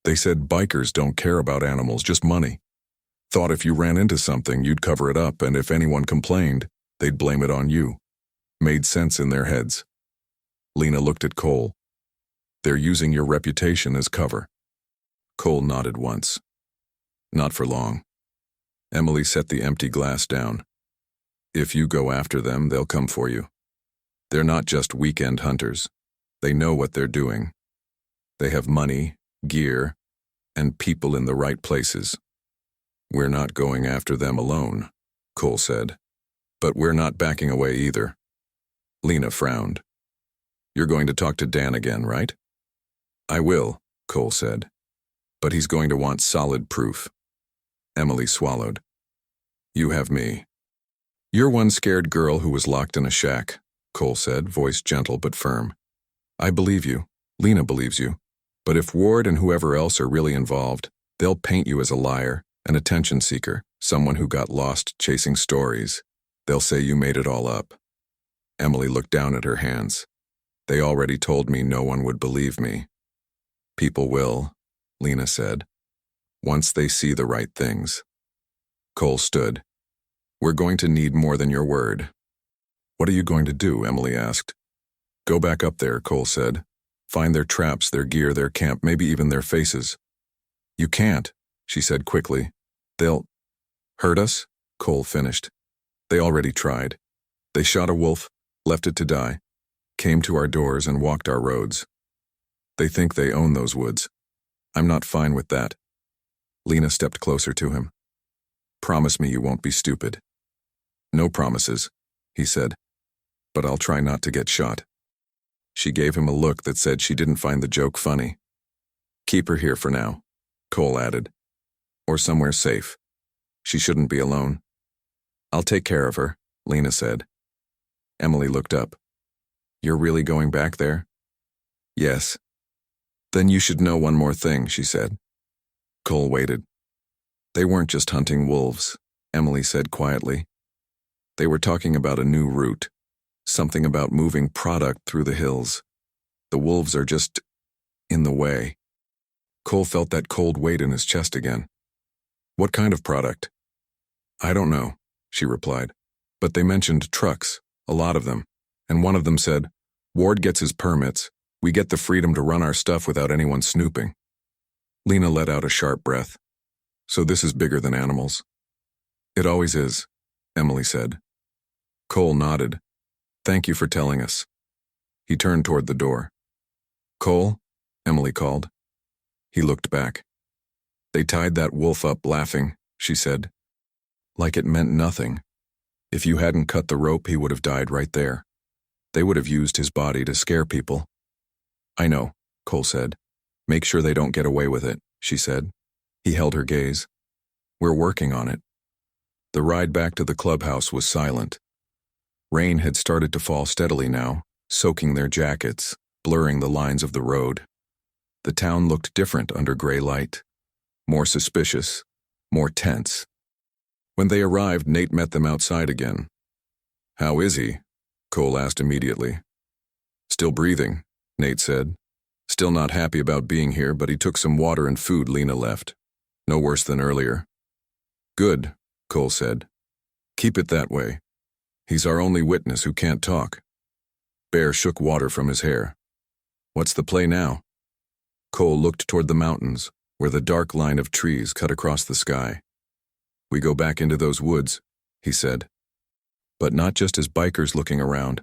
They said bikers don't care about animals, just money. Thought if you ran into something, you'd cover it up, and if anyone complained, they'd blame it on you. Made sense in their heads. Lena looked at Cole. They're using your reputation as cover. Cole nodded once. Not for long. Emily set the empty glass down. If you go after them, they'll come for you. They're not just weekend hunters. They know what they're doing. They have money, gear, and people in the right places. We're not going after them alone, Cole said. But we're not backing away either. Lena frowned. You're going to talk to Dan again, right? I will, Cole said. But he's going to want solid proof. Emily swallowed. You have me. You're one scared girl who was locked in a shack, Cole said, voice gentle but firm. I believe you. Lena believes you. But if Ward and whoever else are really involved, they'll paint you as a liar, an attention seeker, someone who got lost chasing stories. They'll say you made it all up. Emily looked down at her hands. They already told me no one would believe me. People will, Lena said, once they see the right things. Cole stood. We're going to need more than your word. What are you going to do? Emily asked. Go back up there, Cole said. Find their traps, their gear, their camp, maybe even their faces. You can't, she said quickly. They'll hurt us, Cole finished. They already tried. They shot a wolf, left it to die, came to our doors and walked our roads. They think they own those woods. I'm not fine with that. Lena stepped closer to him. Promise me you won't be stupid. No promises, he said, but I'll try not to get shot. She gave him a look that said she didn't find the joke funny. Keep her here for now, Cole added. Or somewhere safe. She shouldn't be alone. I'll take care of her, Lena said. Emily looked up. You're really going back there? Yes. Then you should know one more thing, she said. Cole waited. They weren't just hunting wolves, Emily said quietly. They were talking about a new route. Something about moving product through the hills. The wolves are just in the way. Cole felt that cold weight in his chest again. What kind of product? I don't know, she replied. But they mentioned trucks, a lot of them. And one of them said, Ward gets his permits. We get the freedom to run our stuff without anyone snooping. Lena let out a sharp breath. So this is bigger than animals. It always is, Emily said. Cole nodded. Thank you for telling us. He turned toward the door. Cole? Emily called. He looked back. They tied that wolf up laughing, she said. Like it meant nothing. If you hadn't cut the rope, he would have died right there. They would have used his body to scare people. I know, Cole said. Make sure they don't get away with it, she said. He held her gaze. We're working on it. The ride back to the clubhouse was silent. Rain had started to fall steadily now, soaking their jackets, blurring the lines of the road. The town looked different under gray light. More suspicious, more tense. When they arrived, Nate met them outside again. How is he? Cole asked immediately. Still breathing, Nate said. Still not happy about being here, but he took some water and food Lena left. No worse than earlier. Good, Cole said. Keep it that way. He's our only witness who can't talk. Bear shook water from his hair. What's the play now? Cole looked toward the mountains, where the dark line of trees cut across the sky. We go back into those woods, he said. But not just as bikers looking around.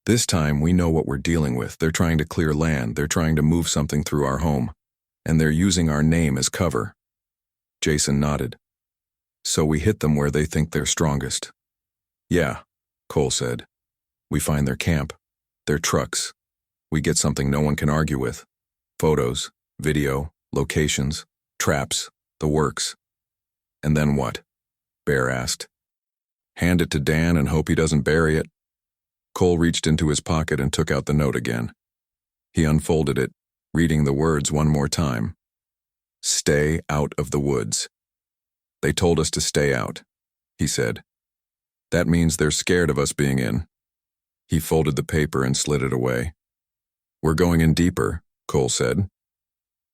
This time we know what we're dealing with. They're trying to clear land. They're trying to move something through our home. And they're using our name as cover. Jason nodded. So we hit them where they think they're strongest. Yeah, Cole said. We find their camp, their trucks. We get something no one can argue with. Photos, video, locations, traps, the works. And then what? Bear asked. Hand it to Dan and hope he doesn't bury it. Cole reached into his pocket and took out the note again. He unfolded it, reading the words one more time. Stay out of the woods. They told us to stay out, he said. That means they're scared of us being in. He folded the paper and slid it away. We're going in deeper, Cole said.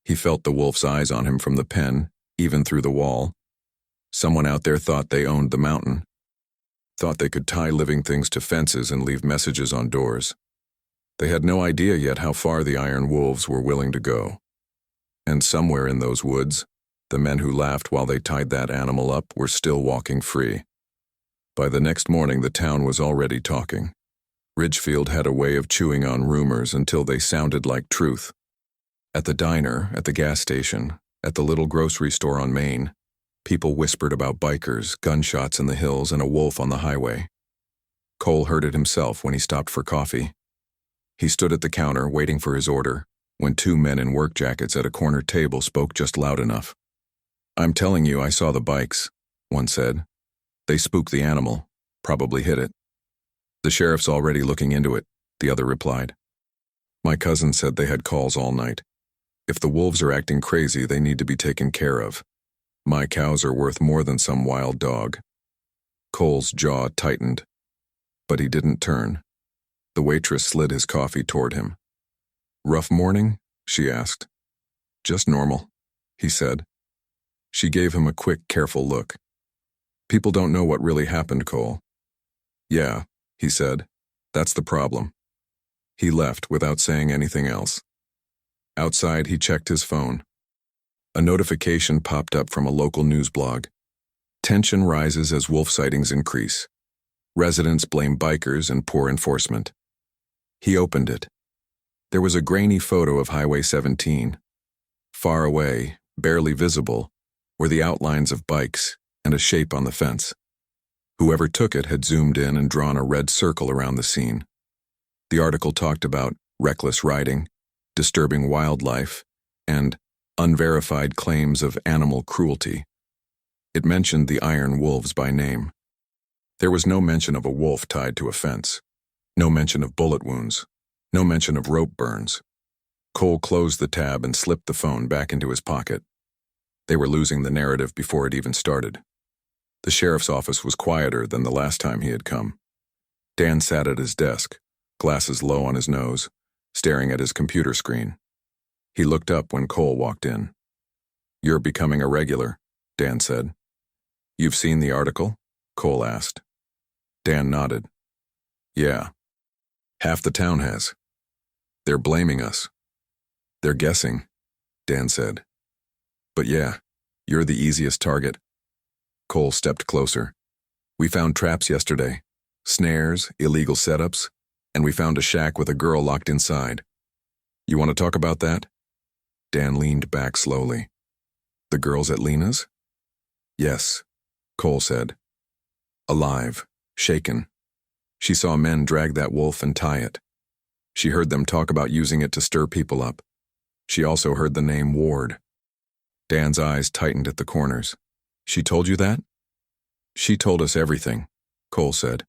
He felt the wolf's eyes on him from the pen, even through the wall. Someone out there thought they owned the mountain, thought they could tie living things to fences and leave messages on doors. They had no idea yet how far the iron wolves were willing to go. And somewhere in those woods, the men who laughed while they tied that animal up were still walking free. By the next morning, the town was already talking. Ridgefield had a way of chewing on rumors until they sounded like truth. At the diner, at the gas station, at the little grocery store on Main, people whispered about bikers, gunshots in the hills, and a wolf on the highway. Cole heard it himself when he stopped for coffee. He stood at the counter waiting for his order when two men in work jackets at a corner table spoke just loud enough. "I'm telling you, I saw the bikes," one said. "They spooked the animal, probably hit it." "The sheriff's already looking into it," the other replied. "My cousin said they had calls all night. If the wolves are acting crazy, they need to be taken care of. My cows are worth more than some wild dog." Cole's jaw tightened, but he didn't turn. The waitress slid his coffee toward him. "Rough morning?" she asked. "Just normal," he said. She gave him a quick, careful look. "People don't know what really happened, Cole." "Yeah," he said. "That's the problem." He left without saying anything else. Outside, he checked his phone. A notification popped up from a local news blog. Tension rises as wolf sightings increase. Residents blame bikers and poor enforcement. He opened it. There was a grainy photo of Highway 17. Far away, barely visible, were the outlines of bikes and a shape on the fence. Whoever took it had zoomed in and drawn a red circle around the scene. The article talked about reckless riding, disturbing wildlife, and unverified claims of animal cruelty. It mentioned the iron wolves by name. There was no mention of a wolf tied to a fence, no mention of bullet wounds, no mention of rope burns. Cole closed the tab and slipped the phone back into his pocket. They were losing the narrative before it even started. The sheriff's office was quieter than the last time he had come. Dan sat at his desk, glasses low on his nose, staring at his computer screen. He looked up when Cole walked in. "You're becoming a regular," Dan said. "You've seen the article?" Cole asked. Dan nodded. "Yeah. Half the town has. They're blaming us. They're guessing," Dan said. "But yeah, you're the easiest target." Cole stepped closer. "We found traps yesterday, snares, illegal setups, and we found a shack with a girl locked inside. You want to talk about that?" Dan leaned back slowly. "The girl's at Lena's?" "Yes," Cole said. "Alive, shaken. She saw men drag that wolf and tie it. She heard them talk about using it to stir people up. She also heard the name Ward." Dan's eyes tightened at the corners. "She told you that?" "She told us everything," Cole said.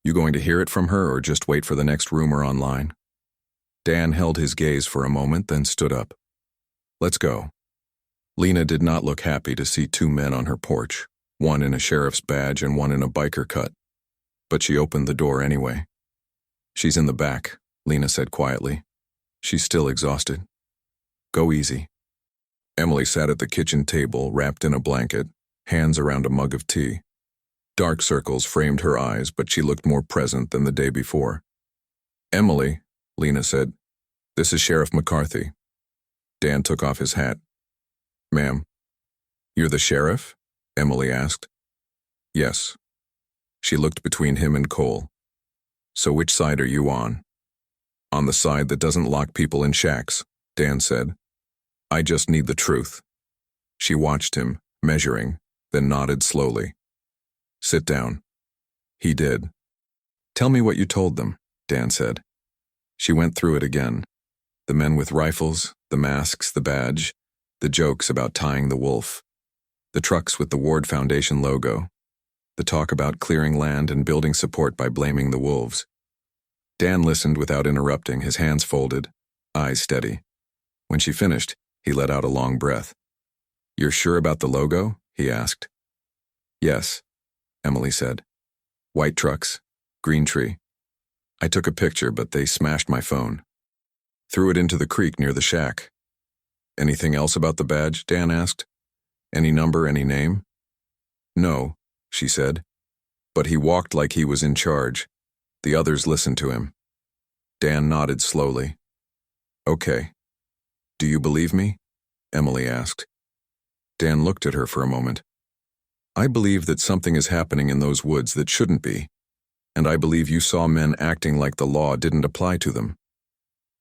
"You going to hear it from her or just wait for the next rumor online?" Dan held his gaze for a moment, then stood up. "Let's go." Lena did not look happy to see two men on her porch, one in a sheriff's badge and one in a biker cut. But she opened the door anyway. "She's in the back," Lena said quietly. "She's still exhausted. Go easy." Emily sat at the kitchen table, wrapped in a blanket, hands around a mug of tea. Dark circles framed her eyes, but she looked more present than the day before. "Emily," Lena said, "this is Sheriff McCarthy." Dan took off his hat. "Ma'am." "You're the sheriff?" Emily asked. "Yes." She looked between him and Cole. "So which side are you on?" "On the side that doesn't lock people in shacks," Dan said. "I just need the truth." She watched him, measuring, then nodded slowly. "Sit down." He did. "Tell me what you told them," Dan said. She went through it again. The men with rifles, the masks, the badge, the jokes about tying the wolf, the trucks with the Ward Foundation logo, the talk about clearing land and building support by blaming the wolves. Dan listened without interrupting, his hands folded, eyes steady. When she finished, he let out a long breath. "You're sure about the logo?" he asked. "Yes," Emily said. "White trucks, green tree. I took a picture, but they smashed my phone. Threw it into the creek near the shack." Anything else about the badge? Dan asked. Any number, any name? No, she said. But he walked like he was in charge. The others listened to him. Dan nodded slowly. Okay. Do you believe me? Emily asked. Dan looked at her for a moment. I believe that something is happening in those woods that shouldn't be, and I believe you saw men acting like the law didn't apply to them.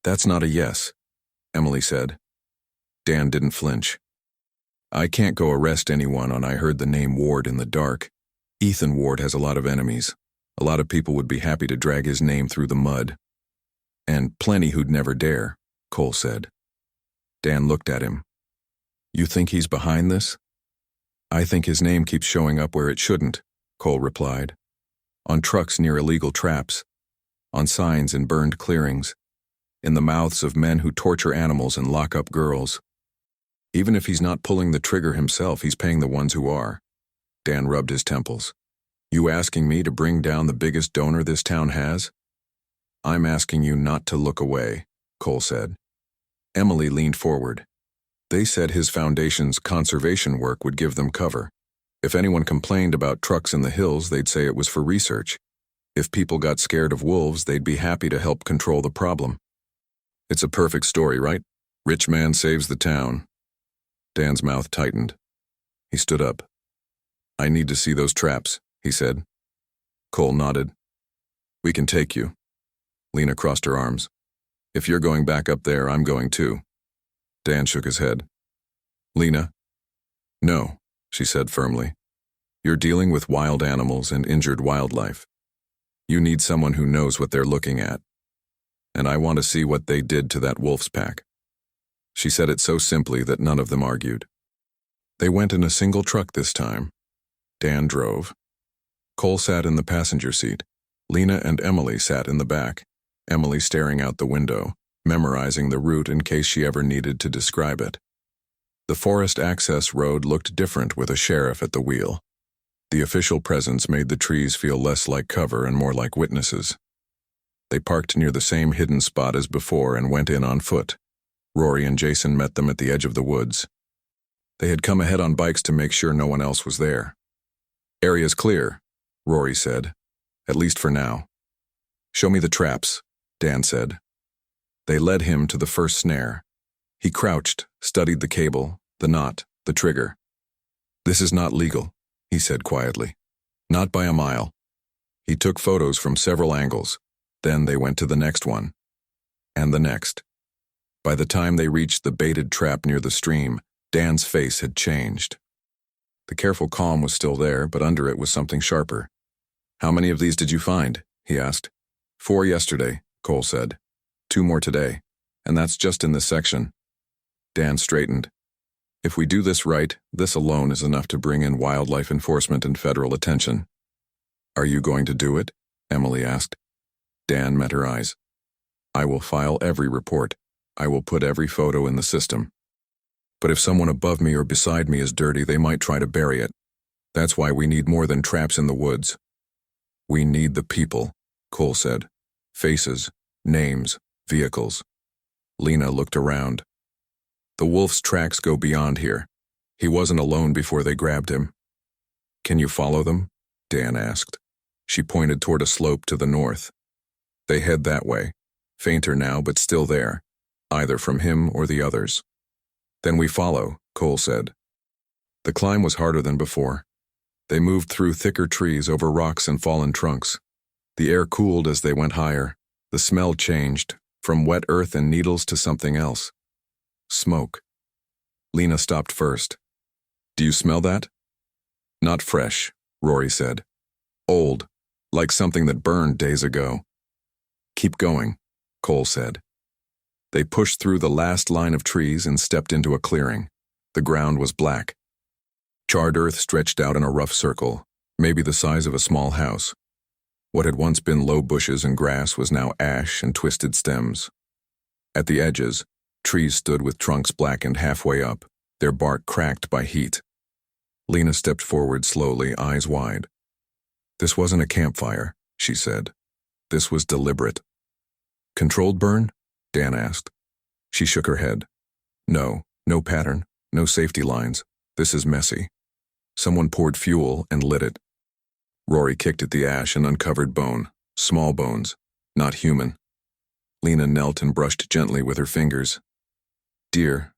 That's not a yes, Emily said. Dan didn't flinch. I can't go arrest anyone on I heard the name Ward in the dark. Ethan Ward has a lot of enemies. A lot of people would be happy to drag his name through the mud. And plenty who'd never dare, Cole said. Dan looked at him. You think he's behind this? I think his name keeps showing up where it shouldn't, Cole replied. On trucks near illegal traps, on signs in burned clearings, in the mouths of men who torture animals and lock up girls. Even if he's not pulling the trigger himself, he's paying the ones who are. Dan rubbed his temples. You asking me to bring down the biggest donor this town has? I'm asking you not to look away, Cole said. Emily leaned forward. They said his foundation's conservation work would give them cover. If anyone complained about trucks in the hills, they'd say it was for research. If people got scared of wolves, they'd be happy to help control the problem. It's a perfect story, right? Rich man saves the town. Dan's mouth tightened. He stood up. I need to see those traps, he said. Cole nodded. We can take you. Lena crossed her arms. If you're going back up there, I'm going too. Dan shook his head. Lena? No, she said firmly. You're dealing with wild animals and injured wildlife. You need someone who knows what they're looking at. And I want to see what they did to that wolf's pack. She said it so simply that none of them argued. They went in a single truck this time. Dan drove. Cole sat in the passenger seat. Lena and Emily sat in the back, Emily staring out the window, memorizing the route in case she ever needed to describe it. The forest access road looked different with a sheriff at the wheel. The official presence made the trees feel less like cover and more like witnesses. They parked near the same hidden spot as before and went in on foot. Rory and Jason met them at the edge of the woods. They had come ahead on bikes to make sure no one else was there. Area's clear, Rory said, at least for now. Show me the traps, Dan said. They led him to the first snare. He crouched, studied the cable, the knot, the trigger. This is not legal, he said quietly. Not by a mile. He took photos from several angles. Then they went to the next one. And the next. By the time they reached the baited trap near the stream, Dan's face had changed. The careful calm was still there, but under it was something sharper. How many of these did you find? He asked. 4 yesterday, Cole said. 2 more today, and that's just in this section. Dan straightened. If we do this right, this alone is enough to bring in wildlife enforcement and federal attention. Are you going to do it? Emily asked. Dan met her eyes. I will file every report. I will put every photo in the system. But if someone above me or beside me is dirty, they might try to bury it. That's why we need more than traps in the woods. We need the people, Cole said. Faces, names, vehicles. Lena looked around. The wolf's tracks go beyond here. He wasn't alone before they grabbed him. Can you follow them? Dan asked. She pointed toward a slope to the north. They head that way, fainter now but still there, either from him or the others. Then we follow, Cole said. The climb was harder than before. They moved through thicker trees over rocks and fallen trunks. The air cooled as they went higher. The smell changed, from wet earth and needles to something else. Smoke. Lena stopped first. Do you smell that? Not fresh, Rory said. Old, like something that burned days ago. Keep going, Cole said. They pushed through the last line of trees and stepped into a clearing. The ground was black. Charred earth stretched out in a rough circle, maybe the size of a small house. What had once been low bushes and grass was now ash and twisted stems. At the edges, trees stood with trunks blackened halfway up, their bark cracked by heat. Lena stepped forward slowly, eyes wide. This wasn't a campfire, she said. This was deliberate. Controlled burn? Dan asked. She shook her head. No, No pattern, no safety lines. This is messy. Someone poured fuel and lit it. Rory kicked at the ash and uncovered bone, small bones, not human. Lena knelt and brushed gently with her fingers. Deer,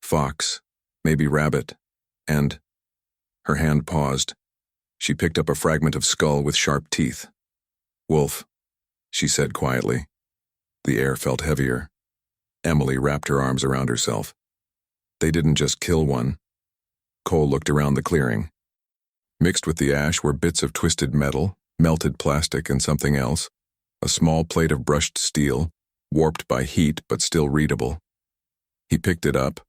fox, maybe rabbit, and... Her hand paused. She picked up a fragment of skull with sharp teeth. Wolf, she said quietly. The air felt heavier. Emily wrapped her arms around herself. They didn't just kill one. Cole looked around the clearing. Mixed with the ash were bits of twisted metal, melted plastic, and something else. A small plate of brushed steel, warped by heat but still readable. He picked it up,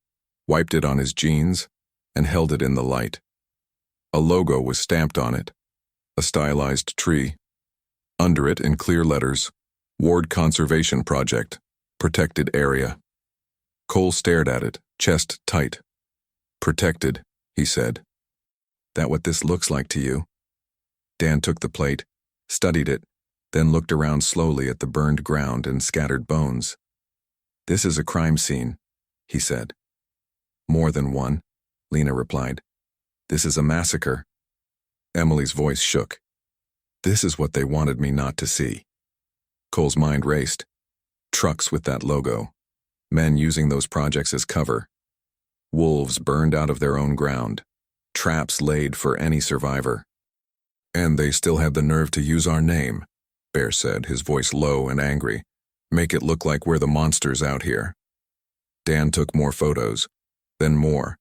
wiped it on his jeans, and held it in the light. A logo was stamped on it, a stylized tree. Under it, in clear letters, Ward Conservation Project, Protected Area. Cole stared at it, chest tight. Protected, he said. That what this looks like to you? Dan took the plate, studied it, then looked around slowly at the burned ground and scattered bones. This is a crime scene, he said. More than one, Lena replied. This is a massacre. Emily's voice shook. This is what they wanted me not to see. Cole's mind raced. Trucks with that logo. Men using those projects as cover. Wolves burned out of their own ground. Traps laid for any survivor. And they still had the nerve to use our name, Bear said, his voice low and angry. Make it look like we're the monsters out here. Dan took more photos, then more.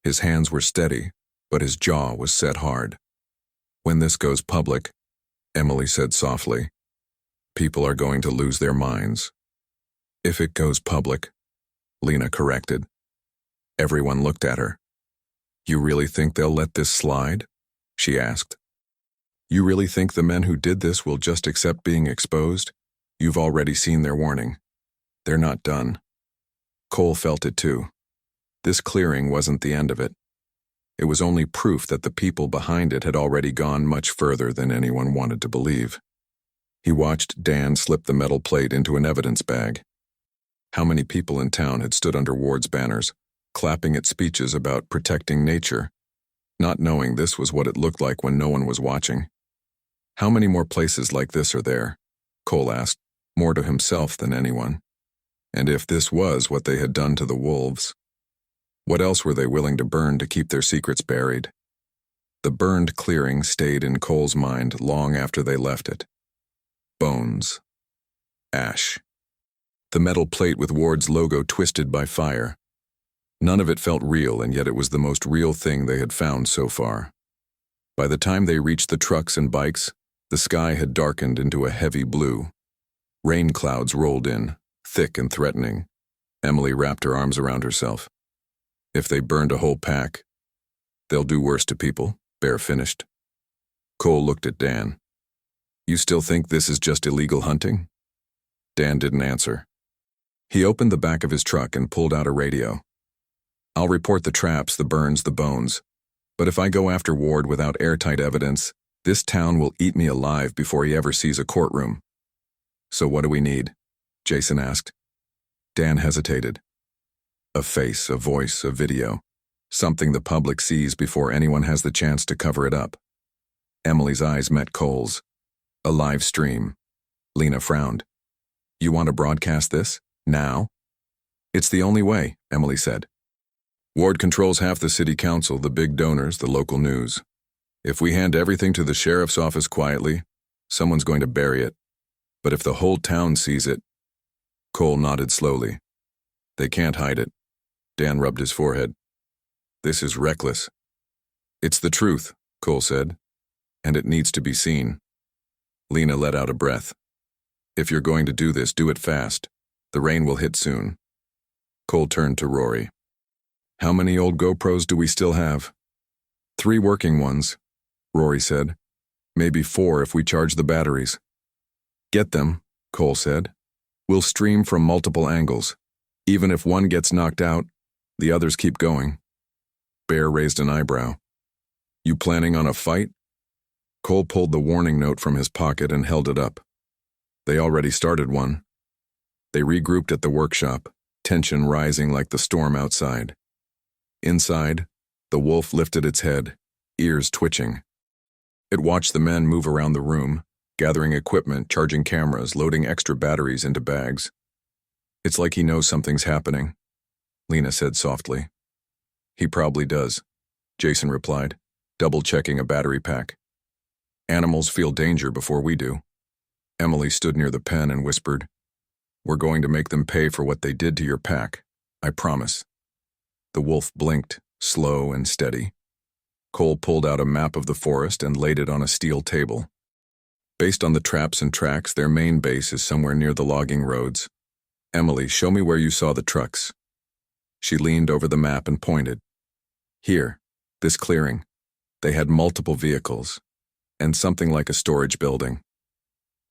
His hands were steady, but his jaw was set hard. When this goes public, Emily said softly, people are going to lose their minds. If it goes public, Lena corrected. Everyone looked at her. You really think they'll let this slide? She asked. You really think the men who did this will just accept being exposed? You've already seen their warning. They're not done. Cole felt it too. This clearing wasn't the end of it. It was only proof that the people behind it had already gone much further than anyone wanted to believe. He watched Dan slip the metal plate into an evidence bag. How many people in town had stood under Ward's banners, clapping at speeches about protecting nature, not knowing this was what it looked like when no one was watching? How many more places like this are there? Cole asked, more to himself than anyone. And if this was what they had done to the wolves, what else were they willing to burn to keep their secrets buried? The burned clearing stayed in Cole's mind long after they left it. Bones. Ash. The metal plate with Ward's logo twisted by fire. None of it felt real, and yet it was the most real thing they had found so far. By the time they reached the trucks and bikes, the sky had darkened into a heavy blue. Rain clouds rolled in, thick and threatening. Emily wrapped her arms around herself. If they burned a whole pack, they'll do worse to people, Bear finished. Cole looked at Dan. You still think this is just illegal hunting? Dan didn't answer. He opened the back of his truck and pulled out a radio. I'll report the traps, the burns, the bones. But if I go after Ward without airtight evidence, this town will eat me alive before he ever sees a courtroom. So what do we need? Jason asked. Dan hesitated. A face, a voice, a video. Something the public sees before anyone has the chance to cover it up. Emily's eyes met Cole's. A live stream. Lena frowned. You want to broadcast this? Now? It's the only way, Emily said. Ward controls half the city council, the big donors, the local news. If we hand everything to the sheriff's office quietly, someone's going to bury it. But if the whole town sees it... Cole nodded slowly. They can't hide it. Dan rubbed his forehead. This is reckless. It's the truth, Cole said, and it needs to be seen. Lena let out a breath. If you're going to do this, do it fast. The rain will hit soon. Cole turned to Rory. How many old GoPros do we still have? 3 working ones, Rory said. Maybe 4 if we charge the batteries. Get them, Cole said. We'll stream from multiple angles. Even if one gets knocked out, the others keep going. Bear raised an eyebrow. You planning on a fight? Cole pulled the warning note from his pocket and held it up. They already started one. They regrouped at the workshop, tension rising like the storm outside. Inside, the wolf lifted its head, ears twitching. It watched the men move around the room, gathering equipment, charging cameras, loading extra batteries into bags. It's like he knows something's happening, Lena said softly. He probably does, Jason replied, double-checking a battery pack. Animals feel danger before we do. Emily stood near the pen and whispered, "We're going to make them pay for what they did to your pack, I promise." The wolf blinked, slow and steady. Cole pulled out a map of the forest and laid it on a steel table. Based on the traps and tracks, their main base is somewhere near the logging roads. Emily, show me where you saw the trucks. She leaned over the map and pointed. Here, this clearing. They had multiple vehicles, and something like a storage building.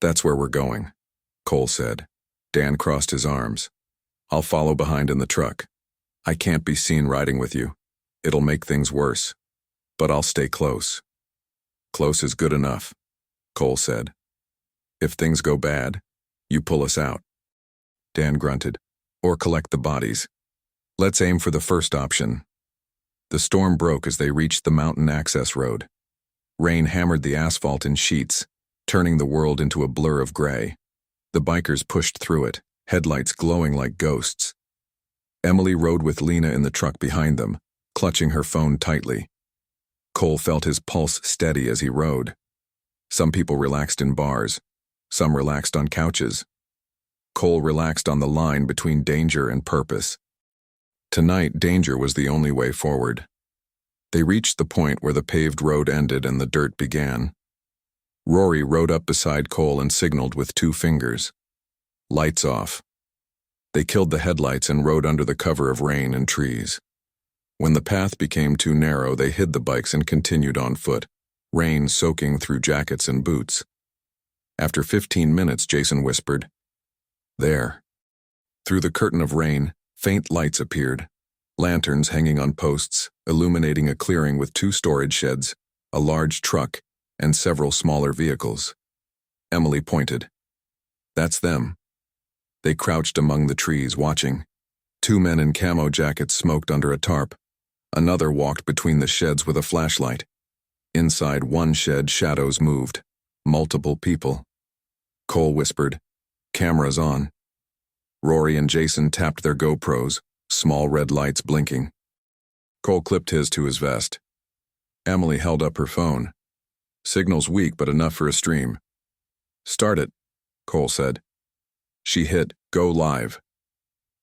That's where we're going, Cole said. Dan crossed his arms. I'll follow behind in the truck. I can't be seen riding with you. It'll make things worse. But I'll stay close. Close is good enough, Cole said. If things go bad, you pull us out. Dan grunted. Or collect the bodies. Let's aim for the first option. The storm broke as they reached the mountain access road. Rain hammered the asphalt in sheets, turning the world into a blur of gray. The bikers pushed through it, headlights glowing like ghosts. Emily rode with Lena in the truck behind them, clutching her phone tightly. Cole felt his pulse steady as he rode. Some people relaxed in bars, some relaxed on couches. Cole relaxed on the line between danger and purpose. Tonight, danger was the only way forward. They reached the point where the paved road ended and the dirt began. Rory rode up beside Cole and signaled with 2 fingers. Lights off. They killed the headlights and rode under the cover of rain and trees. When the path became too narrow, they hid the bikes and continued on foot, rain soaking through jackets and boots. After 15 minutes, Jason whispered, "There." Through the curtain of rain, faint lights appeared, lanterns hanging on posts, illuminating a clearing with 2 storage sheds, a large truck, and several smaller vehicles. Emily pointed. That's them. They crouched among the trees, watching. 2 men in camo jackets smoked under a tarp. Another walked between the sheds with a flashlight. Inside one shed, shadows moved. Multiple people. Cole whispered, "Cameras on." Rory and Jason tapped their GoPros, small red lights blinking. Cole clipped his to his vest. Emily held up her phone. Signal's weak, but enough for a stream. "Start it," Cole said. She hit Go Live.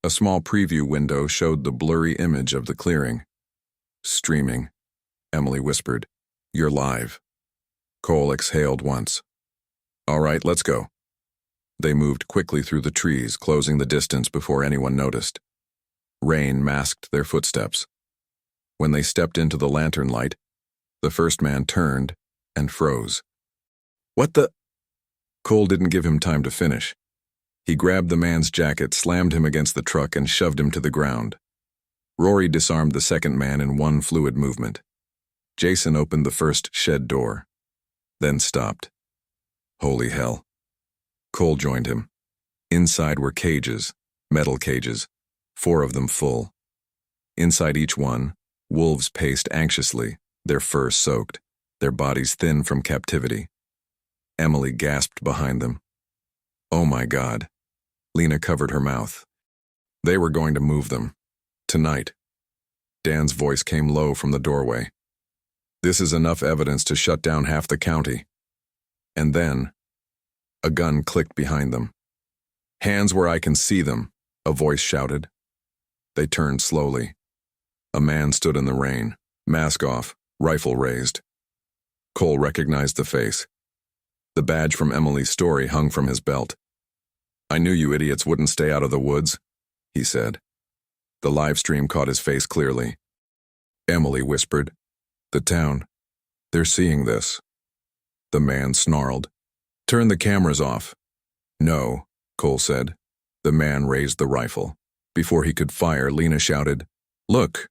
A small preview window showed the blurry image of the clearing. "Streaming," Emily whispered. "You're live." Cole exhaled once. "All right, let's go." They moved quickly through the trees, closing the distance before anyone noticed. Rain masked their footsteps. When they stepped into the lantern light, the first man turned and froze. "What the?" Cole didn't give him time to finish. He grabbed the man's jacket, slammed him against the truck, and shoved him to the ground. Rory disarmed the second man in one fluid movement. Jason opened the first shed door, then stopped. Holy hell. Cole joined him. Inside were cages, metal cages, 4 of them full. Inside each one, wolves paced anxiously, their fur soaked, their bodies thin from captivity. Emily gasped behind them. "Oh my God." Lena covered her mouth. They were going to move them. Tonight. Dan's voice came low from the doorway. "This is enough evidence to shut down half the county." And then, a gun clicked behind them. "Hands where I can see them," a voice shouted. They turned slowly. A man stood in the rain, mask off, rifle raised. Cole recognized the face. The badge from Emily's story hung from his belt. "I knew you idiots wouldn't stay out of the woods," he said. The live stream caught his face clearly. Emily whispered, "The town. They're seeing this." The man snarled, "Turn the cameras off." "No," Cole said. The man raised the rifle. Before he could fire, Lena shouted, "Look!"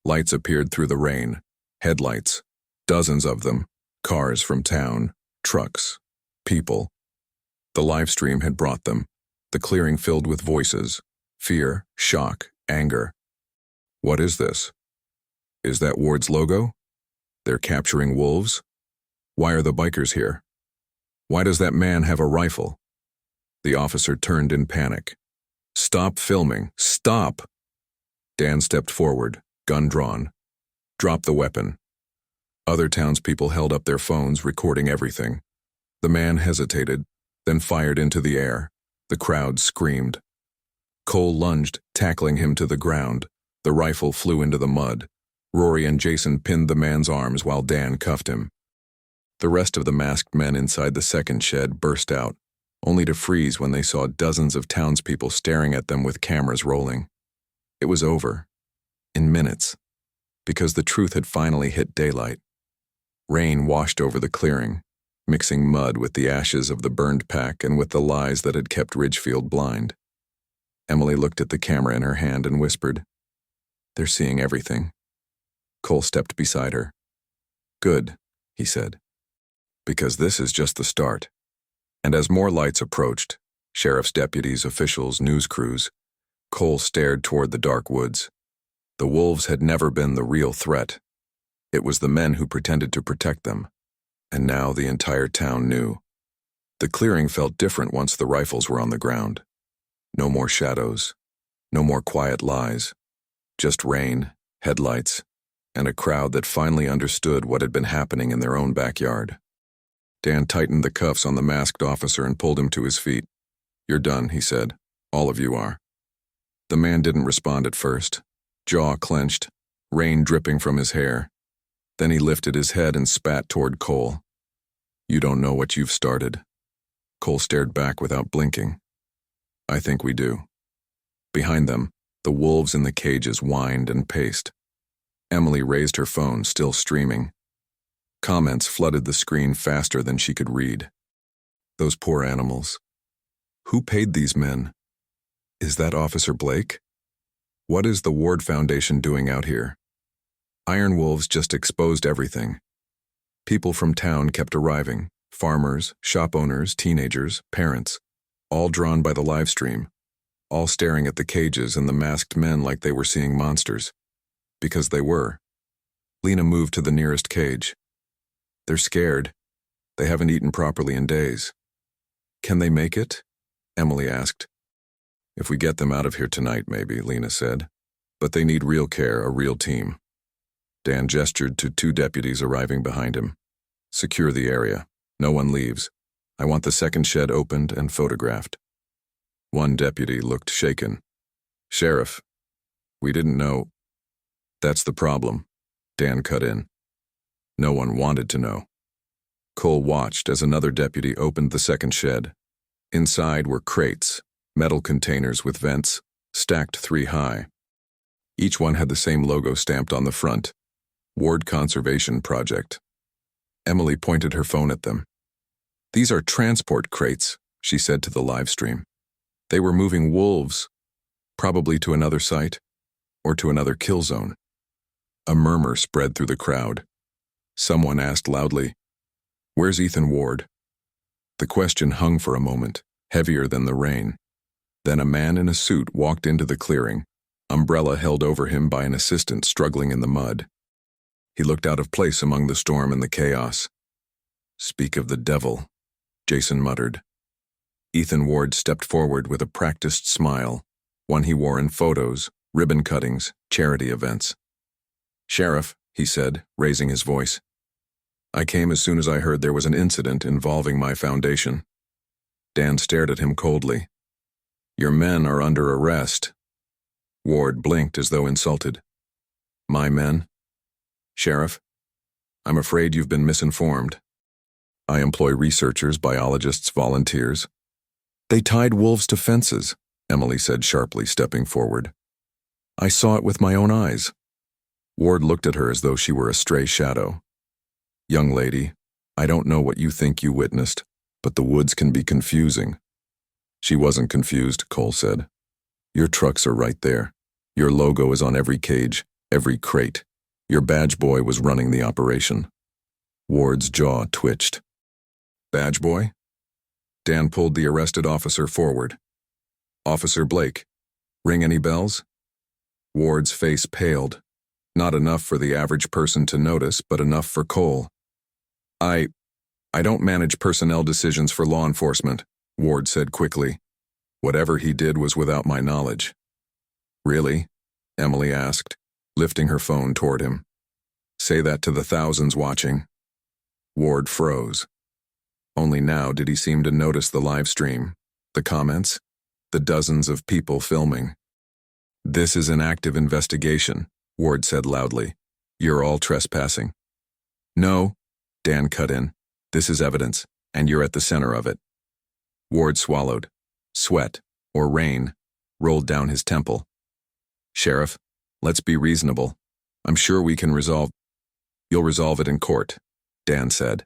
Lights appeared through the rain. Headlights. Dozens of them. Cars from town. Trucks. People. The live stream had brought them. The clearing filled with voices. Fear, shock, anger. "What is this?" Is that Ward's logo? They're capturing wolves? Why are the bikers here? Why does that man have a rifle? The officer turned in panic. Stop filming. Stop! Dan stepped forward, gun drawn. Drop the weapon. Other townspeople held up their phones, recording everything. The man hesitated, then fired into the air. The crowd screamed. Cole lunged, tackling him to the ground. The rifle flew into the mud. Rory and Jason pinned the man's arms while Dan cuffed him. The rest of the masked men inside the second shed burst out, only to freeze when they saw dozens of townspeople staring at them with cameras rolling. It was over. In minutes. Because the truth had finally hit daylight. Rain washed over the clearing, mixing mud with the ashes of the burned pack and with the lies that had kept Ridgefield blind. Emily looked at the camera in her hand and whispered, "They're seeing everything." Cole stepped beside her. "Good," he said, "because this is just the start." And as more lights approached, sheriff's deputies, officials, news crews, Cole stared toward the dark woods. The wolves had never been the real threat. It was the men who pretended to protect them. And now the entire town knew. The clearing felt different once the rifles were on the ground. No more shadows. No more quiet lies. Just rain, headlights, and a crowd that finally understood what had been happening in their own backyard. Dan tightened the cuffs on the masked officer and pulled him to his feet. "You're done," he said. "All of you are." The man didn't respond at first, jaw clenched, rain dripping from his hair. Then he lifted his head and spat toward Cole. "You don't know what you've started." Cole stared back without blinking. "I think we do." Behind them, the wolves in the cages whined and paced. Emily raised her phone, still streaming. Comments flooded the screen faster than she could read. Those poor animals. Who paid these men? Is that Officer Blake? What is the Ward Foundation doing out here? Iron Wolves just exposed everything. People from town kept arriving. Farmers, shop owners, teenagers, parents, all drawn by the live stream, all staring at the cages and the masked men like they were seeing monsters. Because they were. Lena moved to the nearest cage. "They're scared. They haven't eaten properly in days." "Can they make it?" Emily asked. "If we get them out of here tonight, maybe," Lena said. "But they need real care, a real team." Dan gestured to two deputies arriving behind him. "Secure the area. No one leaves. I want the second shed opened and photographed." One deputy looked shaken. "Sheriff, we didn't know." "That's the problem," Dan cut in. No one wanted to know. Cole watched as another deputy opened the second shed. Inside were crates, metal containers with vents, stacked 3 high. Each one had the same logo stamped on the front, Ward Conservation Project. Emily pointed her phone at them. "These are transport crates," she said to the live stream. "They were moving wolves, probably to another site, or to another kill zone." A murmur spread through the crowd. Someone asked loudly, "Where's Ethan Ward?" The question hung for a moment, heavier than the rain. Then a man in a suit walked into the clearing, umbrella held over him by an assistant struggling in the mud. He looked out of place among the storm and the chaos. "Speak of the devil," Jason muttered. Ethan Ward stepped forward with a practiced smile, one he wore in photos, ribbon cuttings, charity events. "Sheriff," he said, raising his voice. "I came as soon as I heard there was an incident involving my foundation." Dan stared at him coldly. "Your men are under arrest." Ward blinked as though insulted. "My men? Sheriff, I'm afraid you've been misinformed. I employ researchers, biologists, volunteers." "They tied wolves to fences," Emily said sharply, stepping forward. "I saw it with my own eyes." Ward looked at her as though she were a stray shadow. "Young lady, I don't know what you think you witnessed, but the woods can be confusing." "She wasn't confused," Cole said. "Your trucks are right there. Your logo is on every cage, every crate. Your badge boy was running the operation." Ward's jaw twitched. "Badge boy?" Dan pulled the arrested officer forward. "Officer Blake, ring any bells?" Ward's face paled. Not enough for the average person to notice, but enough for Cole. I don't manage personnel decisions for law enforcement, Ward said quickly. Whatever he did was without my knowledge. Really? Emily asked, lifting her phone toward him. Say that to the thousands watching. Ward froze. Only now did he seem to notice the live stream, the comments, the dozens of people filming. This is an active investigation, Ward said loudly. You're all trespassing. No, Dan cut in. This is evidence, and you're at the center of it. Ward swallowed. Sweat, or rain, rolled down his temple. Sheriff, let's be reasonable. I'm sure we can resolve. You'll resolve it in court, Dan said.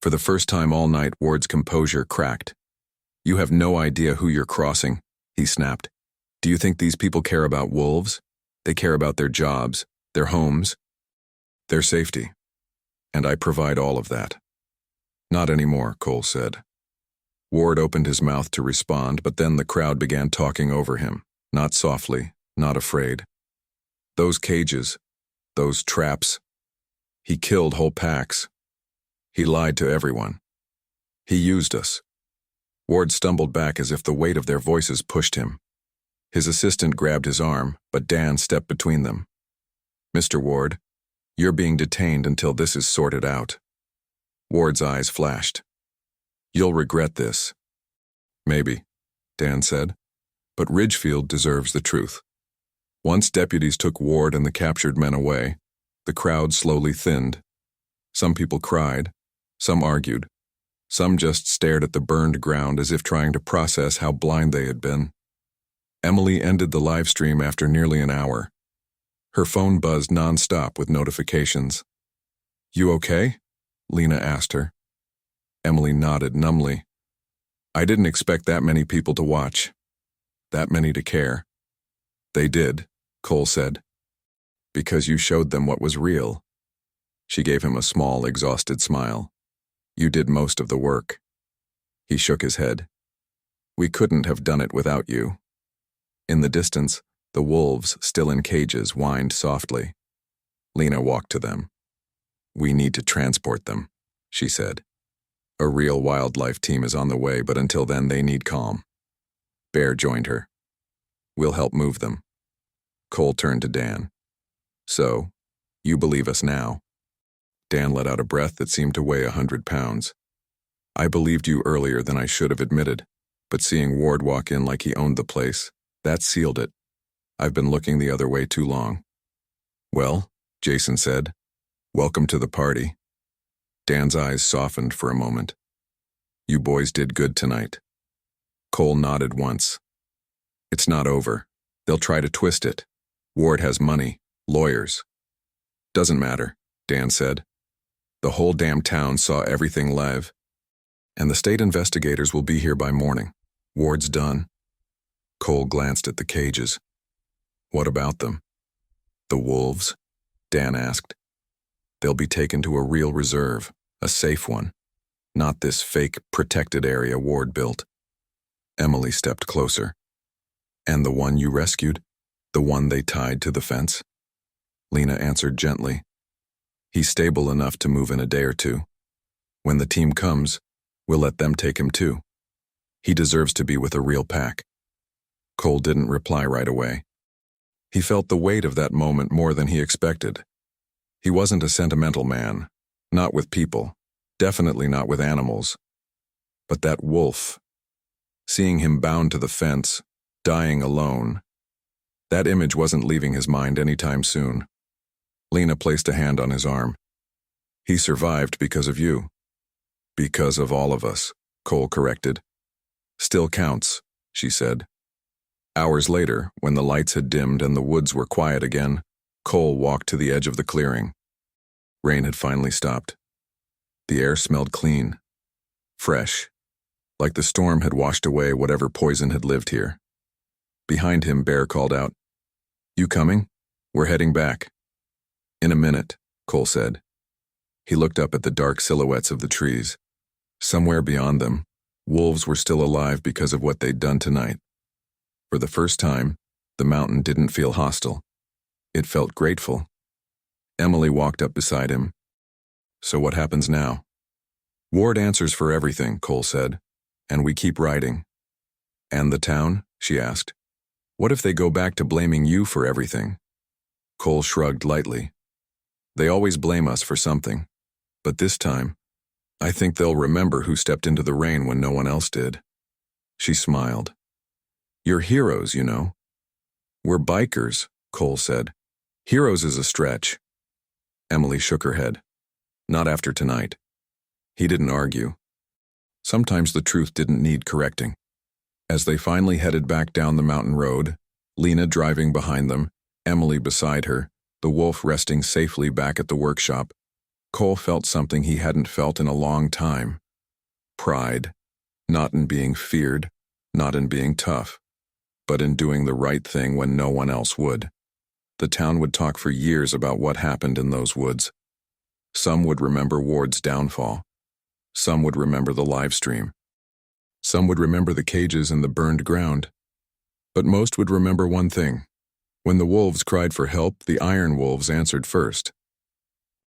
For the first time all night, Ward's composure cracked. You have no idea who you're crossing, he snapped. Do you think these people care about wolves? They care about their jobs, their homes, their safety. And I provide all of that. Not anymore, Cole said. Ward opened his mouth to respond, but then the crowd began talking over him, not softly, not afraid. Those cages, those traps. He killed whole packs. He lied to everyone. He used us. Ward stumbled back as if the weight of their voices pushed him. His assistant grabbed his arm, but Dan stepped between them. Mr. Ward, you're being detained until this is sorted out. Ward's eyes flashed. You'll regret this. Maybe, Dan said, but Ridgefield deserves the truth. Once deputies took Ward and the captured men away, the crowd slowly thinned. Some people cried, some argued, some just stared at the burned ground as if trying to process how blind they had been. Emily ended the live stream after nearly an hour. Her phone buzzed nonstop with notifications. You okay? Lena asked her. Emily nodded numbly. I didn't expect that many people to watch. That many to care. They did, Cole said. Because you showed them what was real. She gave him a small, exhausted smile. You did most of the work. He shook his head. We couldn't have done it without you. In the distance, the wolves, still in cages, whined softly. Lena walked to them. We need to transport them, she said. A real wildlife team is on the way, but until then they need calm. Bear joined her. We'll help move them. Cole turned to Dan. So, you believe us now? Dan let out a breath that seemed to weigh 100 pounds. I believed you earlier than I should have admitted, but seeing Ward walk in like he owned the place, that sealed it. I've been looking the other way too long. Well, Jason said, welcome to the party. Dan's eyes softened for a moment. You boys did good tonight. Cole nodded once. It's not over. They'll try to twist it. Ward has money, lawyers. Doesn't matter, Dan said. The whole damn town saw everything live. And the state investigators will be here by morning. Ward's done. Cole glanced at the cages. What about them? The wolves? Dan asked. They'll be taken to a real reserve, a safe one. Not this fake, protected area Ward built. Emily stepped closer. And the one you rescued? The one they tied to the fence? Lena answered gently. He's stable enough to move in a day or two. When the team comes, we'll let them take him too. He deserves to be with a real pack. Cole didn't reply right away. He felt the weight of that moment more than he expected. He wasn't a sentimental man, not with people, definitely not with animals. But that wolf, seeing him bound to the fence, dying alone, that image wasn't leaving his mind anytime soon. Lena placed a hand on his arm. He survived because of you. Because of all of us, Cole corrected. Still counts, she said. Hours later, when the lights had dimmed and the woods were quiet again, Cole walked to the edge of the clearing. Rain had finally stopped. The air smelled clean, fresh, like the storm had washed away whatever poison had lived here. Behind him, Bear called out, You coming? We're heading back. In a minute, Cole said. He looked up at the dark silhouettes of the trees. Somewhere beyond them, wolves were still alive because of what they'd done tonight. For the first time, the mountain didn't feel hostile. It felt grateful. Emily walked up beside him. So what happens now? Ward answers for everything, Cole said. And we keep riding. And the town? She asked. What if they go back to blaming you for everything? Cole shrugged lightly. They always blame us for something. But this time, I think they'll remember who stepped into the rain when no one else did. She smiled. You're heroes, you know. We're bikers, Cole said. Heroes is a stretch. Emily shook her head. Not after tonight. He didn't argue. Sometimes the truth didn't need correcting. As they finally headed back down the mountain road, Lena driving behind them, Emily beside her, the wolf resting safely back at the workshop, Cole felt something he hadn't felt in a long time. Pride, not in being feared, not in being tough, but in doing the right thing when no one else would. The town would talk for years about what happened in those woods. Some would remember Ward's downfall. Some would remember the live stream. Some would remember the cages and the burned ground. But most would remember one thing. When the wolves cried for help, the iron wolves answered first.